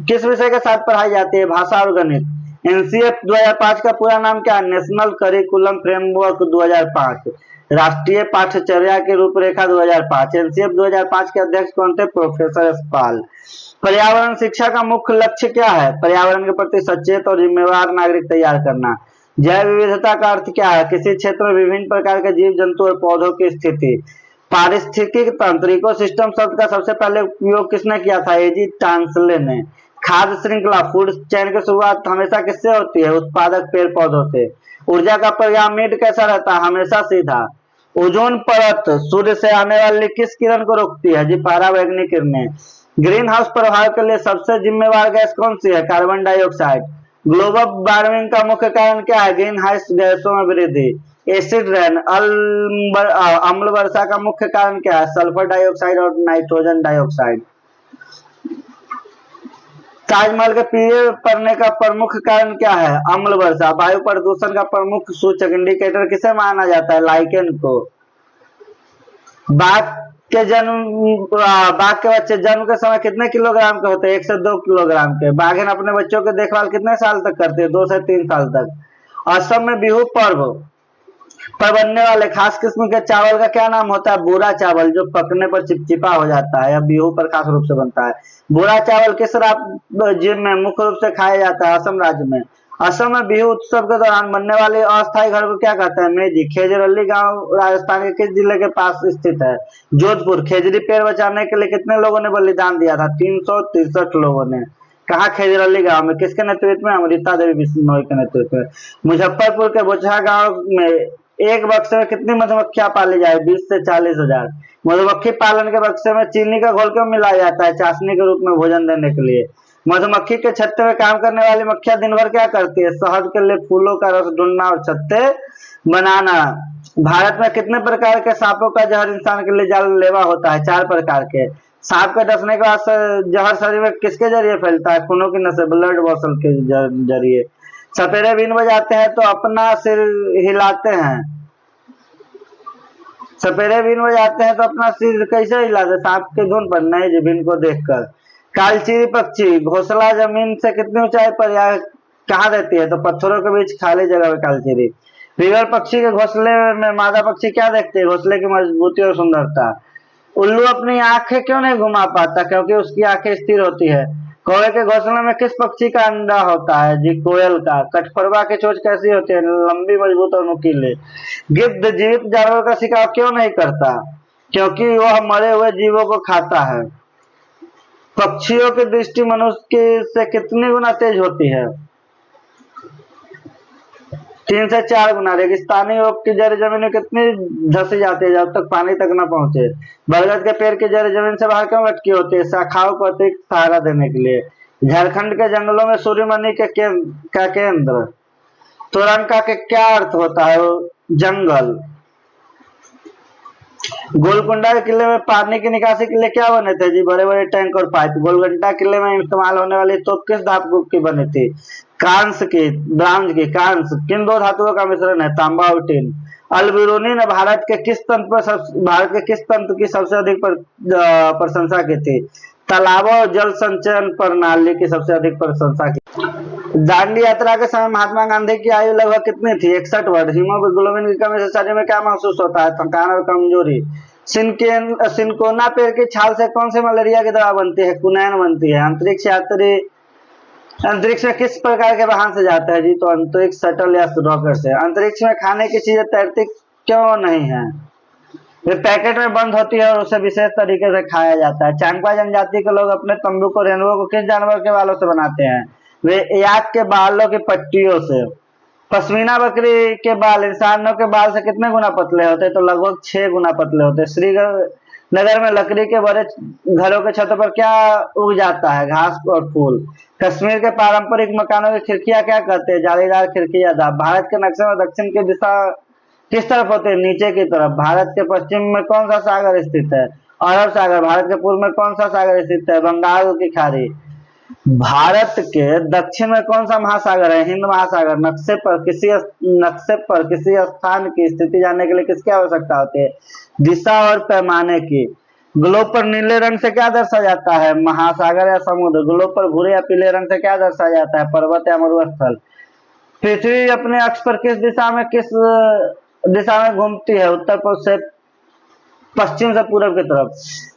किस विषय के साथ पढ़ाई जाती है? भाषा और गणित। एनसीएफ 2005 का पूरा नाम क्या है? नेशनल करिकुलम फ्रेमवर्क 2005, राष्ट्रीय पाठ्यचर्या की रूपरेखा 2005। एनसीएफ 2005 के अध्यक्ष कौन थे? प्रोफेसर यशपाल। पर्यावरण शिक्षा का मुख्य लक्ष्य क्या है? पर्यावरण के प्रति सचेत और जिम्मेवार नागरिक तैयार करना। जैव विविधता का अर्थ क्या है? किसी क्षेत्र में विभिन्न प्रकार के जीव जंतु और पौधों की स्थिति। पारिस्थितिक तंत्र, इकोसिस्टम शब्द का सबसे पहले उपयोग किसने किया था? एजी टांसले ने। खाद्य श्रृंखला, फूड चेन की शुरुआत हमेशा किससे होती है? उत्पादक पेड़ पौधों से। ऊर्जा का पिरामिड कैसा रहता है? हमेशा सीधा। ओजोन परत सूर्य से आने वाली किस किरण को रोकती है? जी पराबैंगनी किरणें। ग्रीन हाउस प्रभाव के लिए सबसे जिम्मेवार गैस कौन सी है? Carbon dioxide. ग्लोबल वार्मिंग का मुख्य कारण क्या है? ग्रीन हाउस गैसों में वृद्धि। एसिड रेन, अम्ल वर्षा का मुख्य कारण क्या है? सल्फर डाइऑक्साइड और नाइट्रोजन डाइऑक्साइड। ताजमहल के पीले पड़ने का प्रमुख कारण क्या है? अम्ल वर्षा। वायु प्रदूषण का प्रमुख सूचक इंडिकेटर किसे माना जाता है? लाइकेन को। बाघ के बच्चे जन्म के समय कितने किलोग्राम के होते हैं? 1 से 2 किलोग्राम के। बाघिन अपने बच्चों की देखभाल कितने साल तक करते हैं? 2 से 3 साल तक। असम में बिहू पर्व पर बनने वाले खास किस्म के चावल का क्या नाम होता है? बूरा चावल, जो पकने पर चिपचिपा हो जाता है। बिहू पर खास रूप से बनता है। बूरा चावल किस राज्य में मुख्य रूप से खाया जाता है? असम राज्य में। असम में बिहू उत्सव के दौरान बनने वाले अस्थायी घर को क्या कहते हैं? मेजी। खेजरअली गांव राजस्थान के किस जिले के पास स्थित है? जोधपुर। खेजड़ी पेड़ बचाने के लिए कितने लोगों ने बलिदान दिया था? 363 लोगों ने। कहा? खेजरअली गांव में। किसके नेतृत्व में? अमृता देवी बिश्नोई के नेतृत्व में। मुजफ्फरपुर के बोचहा गांव में एक बक्से में कितनी मधुमक्खियां पाली जाए? 20 से 40,000। मधुमक्खी पालन के बक्से में चीनी का घोल क्यों मिलाया जाता है? चाशनी के रूप में भोजन देने के लिए। मधुमक्खी के छत्ते में काम करने वाली मक्खियां दिन भर क्या करती है? शहद के लिए फूलों का रस ढूंढना और छत्ते बनाना। भारत में कितने प्रकार के सांपों का जहर इंसान के लिए जानलेवा होता है? 4 प्रकार के। सांप के डसने के बाद जहर शरीर में किसके जरिए फैलता है? खूनों की नसें, ब्लड वेसल के जरिए। सपेरे बीन बजाते हैं तो अपना सिर हिलाते हैं। सपेरे बीन बजाते हैं तो अपना सिर कैसे हिलाते? सांप के धुन पर नहीं जी, बीन को देखकर। कालचीरी पक्षी घोंसला जमीन से कितनी ऊंचाई पर या कहाँ रहती है? तो पत्थरों के बीच खाली जगह में कालचीरी। रिवर पक्षी के घोंसले में मादा पक्षी क्या देखते हैं? घोंसले की मजबूती और सुंदरता। उल्लू अपनी आंखें क्यों नहीं घुमा पाता? क्योंकि उसकी आंखें स्थिर होती है। कौवे के घोंसले में किस पक्षी का अंडा होता है? जी कोयल का। कठफोरवा की चोंच कैसी होती है? लंबी, मजबूत और नुकीली। गिद्ध जीवित जानवर का शिकार क्यों नहीं करता? क्योंकि वह मरे हुए जीवों को खाता है। पक्षियों की दृष्टि मनुष्य की से कितनी गुना तेज होती है? 3 से 4 गुना। रेगिस्तानी ओक की जड़ जमीन में कितनी धसी जाती है जब तक पानी तक न पहुंचे? बरगद के पेड़ की जड़ जमीन से बाहर क्यों लटकी होती है? शाखाओं को अतिरिक्त सहारा देने के लिए। झारखंड के जंगलों में सूर्यमणि के केंद्र तोरंका के क्या अर्थ होता है? जंगल। गोलकुंडा के किले में पानी की निकासी के लिए क्या बने थे? जी बड़े बड़े टैंक और पाइप। गोलकुंडा किले में इस्तेमाल होने वाली तोप किस धातु की बनी थी? कांस्य की, ब्रांज की। कांस्य किन 2 धातुओं का मिश्रण है? तांबा और टिन। अल-बिरूनी ने भारत के किस तंत्र की सबसे अधिक प्रशंसा की थी? तालाबों और जल संचयन प्रणाली की सबसे अधिक प्रशंसा की। दांडी यात्रा के समय महात्मा गांधी की आयु लगभग कितनी थी? 61 वर्ष। हीमोग्लोबिन की कमी से शरीर में क्या महसूस होता है? थकान और कमजोरी। सिनकोना पेड़ की छाल से कौन सी मलेरिया की दवा बनती है? क्विनोन बनती है। अंतरिक्ष यात्री अंतरिक्ष में किस प्रकार के वाहन से जाते हैं? जी तो अंतरिक्ष शटल या रॉकेट से। अंतरिक्ष में खाने की चीजें तैरती क्यों नहीं है? वे पैकेट में बंद होती है और उसे विशेष तरीके से खाया जाता है। चांगपा जनजाति के लोग अपने तंबू को रेनबो को किस जानवर के बालों से बनाते हैं? वे याक के बालों की पट्टियों से। पश्मीना बकरी के बाल इंसानों के बाल से कितने गुना पतले होते हैं? तो लगभग 6 गुना पतले होते हैं। श्रीनगर में लकड़ी के बड़े घरों के छतों पर क्या उग जाता है? घास और फूल। कश्मीर के पारंपरिक मकानों की खिड़कियां क्या कहते हैं? जालीदार खिड़कियां। भारत के नक्शे में दक्षिण की दिशा किस तरफ होती है? नीचे की तरफ। भारत के पश्चिम में कौन सा सागर स्थित है? अरब सागर। भारत के पूर्व में कौन सा सागर स्थित है? बंगाल की खाड़ी। भारत के दक्षिण में कौन सा महासागर है? हिंद महासागर। नक्शे पर किसी स्थान की स्थिति जानने के लिए किसकी आवश्यकता होती है? दिशा और पैमाने की। ग्लोब पर नीले रंग से क्या दर्शाया जाता है? महासागर या समुद्र। ग्लोब पर भूरे या पीले रंग से क्या दर्शाया जाता है? पर्वत या मरुस्थल। पृथ्वी अपने अक्ष पर किस दिशा में घूमती है? उत्तर पूर्व से पश्चिम से पूर्व की तरफ।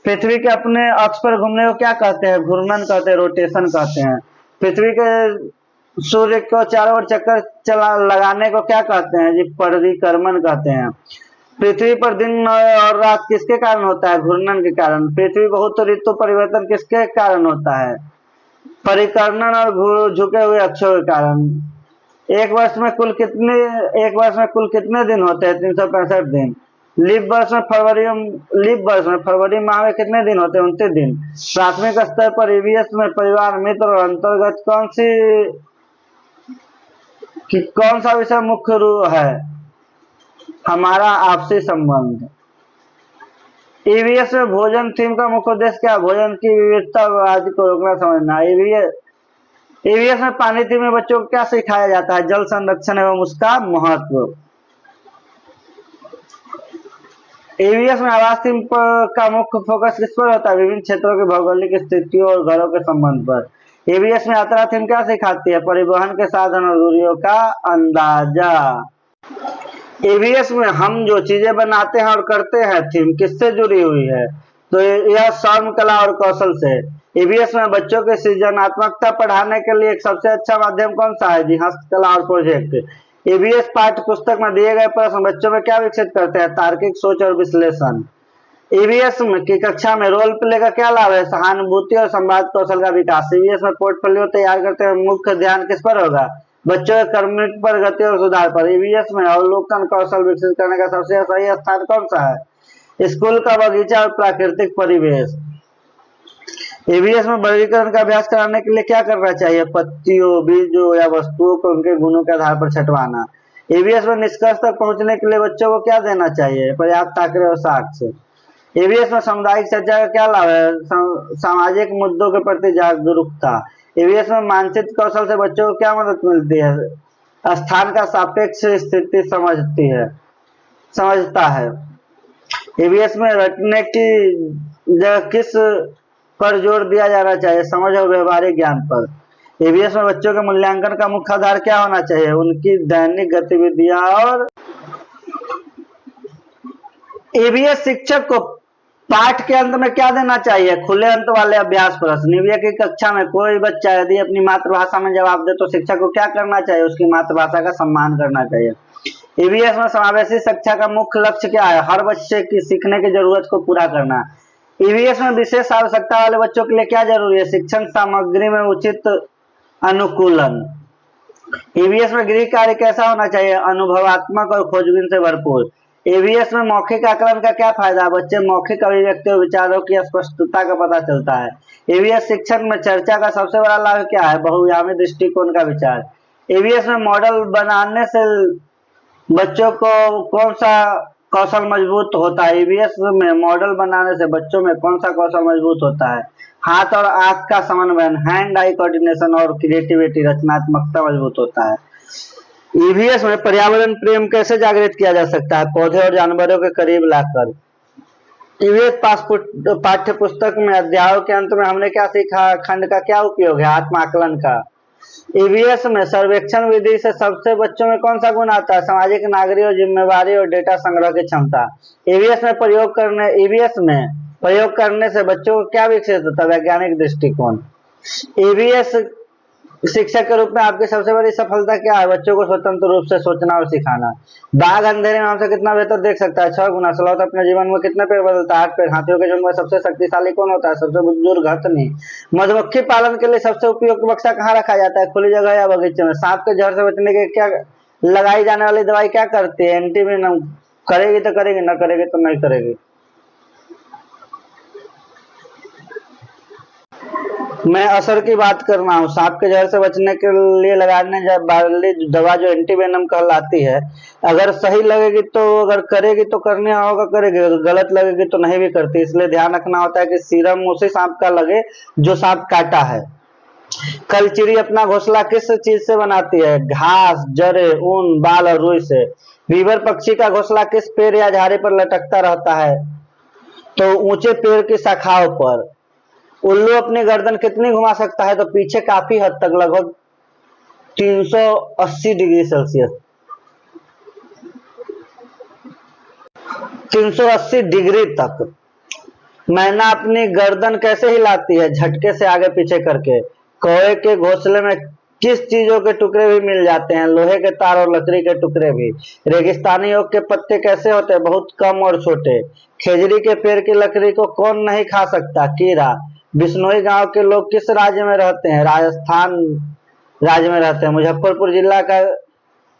पृथ्वी के अपने अक्ष पर घूमने को क्या कहते हैं? घूर्णन कहते हैं, रोटेशन कहते हैं। पृथ्वी के सूर्य को चारों ओर चक्कर चला लगाने को क्या कहते हैं? जी परिक्रमण कहते हैं। पृथ्वी पर दिन और रात किसके कारण होता है? घूर्णन के कारण। पृथ्वी बहुत ऋतु परिवर्तन किसके कारण होता है? परिकर्णन और झुके हुए अक्षों के कारण। एक वर्ष में कुल कितने दिन होते हैं? 365 दिन। लीप वर्ष में फरवरी माह में कितने दिन होते हैं? 29 दिन। प्राथमिक स्तर पर ईवीएस में परिवार, मित्र और अंतर्गत कौन सा विषय मुख्य रूप है? हमारा आपसी संबंध। ईवीएस में भोजन थीम का मुख्य उद्देश्य क्या है? भोजन की विविधता आदि को रोकना, समझना। ईवीएस में पानी थीम में बच्चों को क्या सिखाया जाता है? जल संरक्षण एवं उसका महत्व। ईवीएस में आवास थीम का मुख्य फोकस किस पर होता है? विभिन्न क्षेत्रों की भौगोलिक स्थितियों और घरों के संबंध पर। ईवीएस में यात्रा थीम क्या सिखाती है? परिवहन के साधन और दूरियों का अंदाजा। ईवीएस में हम जो चीजें बनाते हैं और करते हैं थीम किससे जुड़ी हुई है? तो यह श्रम, कला और कौशल से। ईवीएस में बच्चों की सृजनात्मकता बढ़ाने के लिए एक सबसे अच्छा माध्यम कौन सा है? जी हस्तकला और प्रोजेक्ट। ईवीएस पाठ्य पुस्तक में दिए गए प्रश्न बच्चों में क्या विकसित करते हैं? तार्किक सोच और विश्लेषण। ईवीएस की कक्षा में रोल प्ले का क्या लाभ है? सहानुभूति और संवाद कौशल का विकास। ईवीएस में पोर्टफोलियो तैयार करते हैं, मुख्य ध्यान किस पर होगा? बच्चों के कम्युनिटी प्रगति और सुधार पर। ईवीएस में अवलोकन कौशल विकसित करने का सबसे सही स्थान कौन सा है? स्कूल का बगीचा और प्राकृतिक परिवेश। ईवीएस में वर्गीकरण का अभ्यास कराने के लिए क्या करना चाहिए? पत्तियों, बीजों या वस्तुओं को उनके गुणों के आधार पर छंटवाना। ईवीएस में निष्कर्ष तक पहुंचने के लिए बच्चों को क्या देना चाहिए? पर्याप्त आंकड़े और साक्ष्य। ईवीएस में सामुदायिक चर्चा का क्या लाभ है? सामाजिक मुद्दों के प्रति जागरूकता। ईवीएस में मानसिक कौशल से बच्चों को क्या मदद मिलती है? स्थान का सापेक्ष स्थिति समझता है। ईवीएस में रटने की जगह किस पर जोर दिया जाना चाहिए? समझ और व्यवहारिक ज्ञान पर। ईवीएस में बच्चों के मूल्यांकन का मुख्य आधार क्या होना चाहिए? उनकी दैनिक गतिविधियां और। ईवीएस शिक्षक को पाठ के अंत में क्या देना चाहिए? खुले अंत वाले अभ्यास प्रश्न। ईवीएस की कक्षा में कोई बच्चा यदि अपनी मातृभाषा में जवाब दे तो शिक्षक को क्या करना चाहिए? उसकी मातृभाषा का सम्मान करना चाहिए। ईवीएस में समावेशी शिक्षा का मुख्य लक्ष्य क्या है? हर बच्चे की सीखने की जरूरत को पूरा करना। ईवीएस में विशेष आवश्यकता वाले बच्चों के लिए क्या जरूरी है? शिक्षण सामग्री में उचित अनुकूलन। ईवीएस में गृह कार्य कैसा होना चाहिए? अनुभवात्मक और खोजबीन से भरपूर। ईवीएस में मौखिक आकलन का क्या फायदा? बच्चे मौखिक अभिव्यक्ति और विचारों की स्पष्टता का पता चलता है। ईवीएस शिक्षण में चर्चा का सबसे बड़ा लाभ क्या है? बहुआयामी दृष्टिकोण का विचार। ईवीएस में मॉडल बनाने से बच्चों को कौन सा कौशल मजबूत होता है? ईवीएस में मॉडल बनाने से बच्चों में कौन सा कौशल मजबूत होता है? हाथ और आंख का समन्वय, हैंड आई कोऑर्डिनेशन और क्रिएटिविटी, रचनात्मकता मजबूत होता है। ईवीएस में पर्यावरण प्रेम कैसे जागृत किया जा सकता है? पौधे और जानवरों के करीब लाकर। ईवीएस पाठ्य पुस्तक में अध्यायों के अंत में हमने क्या सीखा? खंड का क्या उपयोग है? आत्म आकलन का। ईवीएस में सर्वेक्षण विधि से सबसे बच्चों में कौन सा गुण आता है? सामाजिक, नागरिक और जिम्मेवारी और डेटा संग्रह की क्षमता। ईवीएस में प्रयोग करने से बच्चों को क्या विकसित होता है? वैज्ञानिक दृष्टिकोण। ईवीएस शिक्षक के रूप में आपकी सबसे बड़ी सफलता क्या है? बच्चों को स्वतंत्र रूप से सोचना और सिखाना। बाघ अंधेरे में हमसे कितना बेहतर देख सकता है? 6 गुना। स्लॉथ अपने जीवन में कितने पेड़ बदलता है? 8 पेड़। हाथियों के झुंड में सबसे शक्तिशाली कौन होता है? सबसे बुजुर्ग हथनी। मधुमक्खी पालन के लिए सबसे उपयुक्त बक्सा कहाँ रखा जाता है? खुली जगह या बगीचे में? सांप के जहर से बचने के क्या लगाई जाने वाली दवाई क्या करती है? एंटीवेनम। करेगी तो करेगी, न करेगी तो नहीं करेगी। मैं असर की बात कर रहा हूँ। सांप के जहर से बचने के लिए लगाने वाली दवा जो एंटीवेनम कहलाती है, अगर सही लगेगी तो अगर करेगी तो करने होगा करेगी, अगर गलत लगेगी तो नहीं भी करती। इसलिए ध्यान रखना होता है कि सीरम उसी सांप का लगे जो सांप काटा है। कलचिरी अपना घोंसला किस चीज से बनाती है? घास, जड़े, ऊन, बाल और रुई से। बीवर पक्षी का घोंसला किस पेड़ या झाड़ी पर लटकता रहता है? तो ऊंचे पेड़ की शाखाओं पर। उल्लू अपनी गर्दन कितनी घुमा सकता है? तो पीछे काफी हद तक, लगभग 380 डिग्री सेल्सियस। 380 डिग्री तक। मैना अपनी गर्दन कैसे हिलाती है? झटके से आगे पीछे करके। कौवे के घोंसले में किस चीजों के टुकड़े भी मिल जाते हैं? लोहे के तार और लकड़ी के टुकड़े भी। रेगिस्तानी ओक के पत्ते कैसे होते हैं? बहुत कम और छोटे। खेजड़ी के पेड़ की लकड़ी को कौन नहीं खा सकता? कीड़ा। बिश्नोई गांव के लोग किस राज्य में रहते हैं? राजस्थान राज्य में रहते हैं। मुजफ्फरपुर जिला का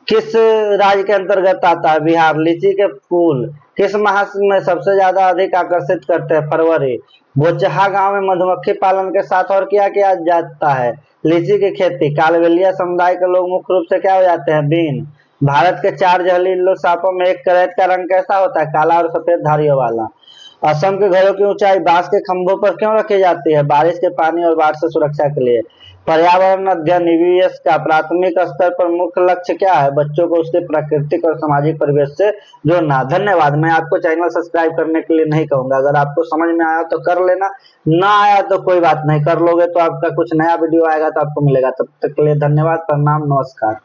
किस राज्य के अंतर्गत आता है? बिहार। लीची के फूल किस माह में सबसे ज्यादा अधिक आकर्षित करते हैं? फरवरी। बोचहा गांव में मधुमक्खी पालन के साथ और क्या किया जाता है? लीची की खेती। कालबेलिया समुदाय के लोग मुख्य रूप से क्या हो जाते हैं? बीन। भारत के 4 जहरीले सांपों में एक करैत का रंग कैसा होता है? काला और सफेद धारियों वाला। असम के घरों की ऊंचाई बांस के खंभों पर क्यों रखी जाती है? बारिश के पानी और बाढ़ से सुरक्षा के लिए। पर्यावरण अध्ययन ईवीएस का प्राथमिक स्तर पर मुख्य लक्ष्य क्या है? बच्चों को उसके प्राकृतिक और सामाजिक परिवेश से जोड़ना। धन्यवाद। मैं आपको चैनल सब्सक्राइब करने के लिए नहीं कहूंगा। अगर आपको समझ में आया तो कर लेना, ना आया तो कोई बात नहीं, कर लोगे तो आपका कुछ नया वीडियो आएगा तो आपको मिलेगा। तब तक के लिए धन्यवाद, प्रणाम, नमस्कार।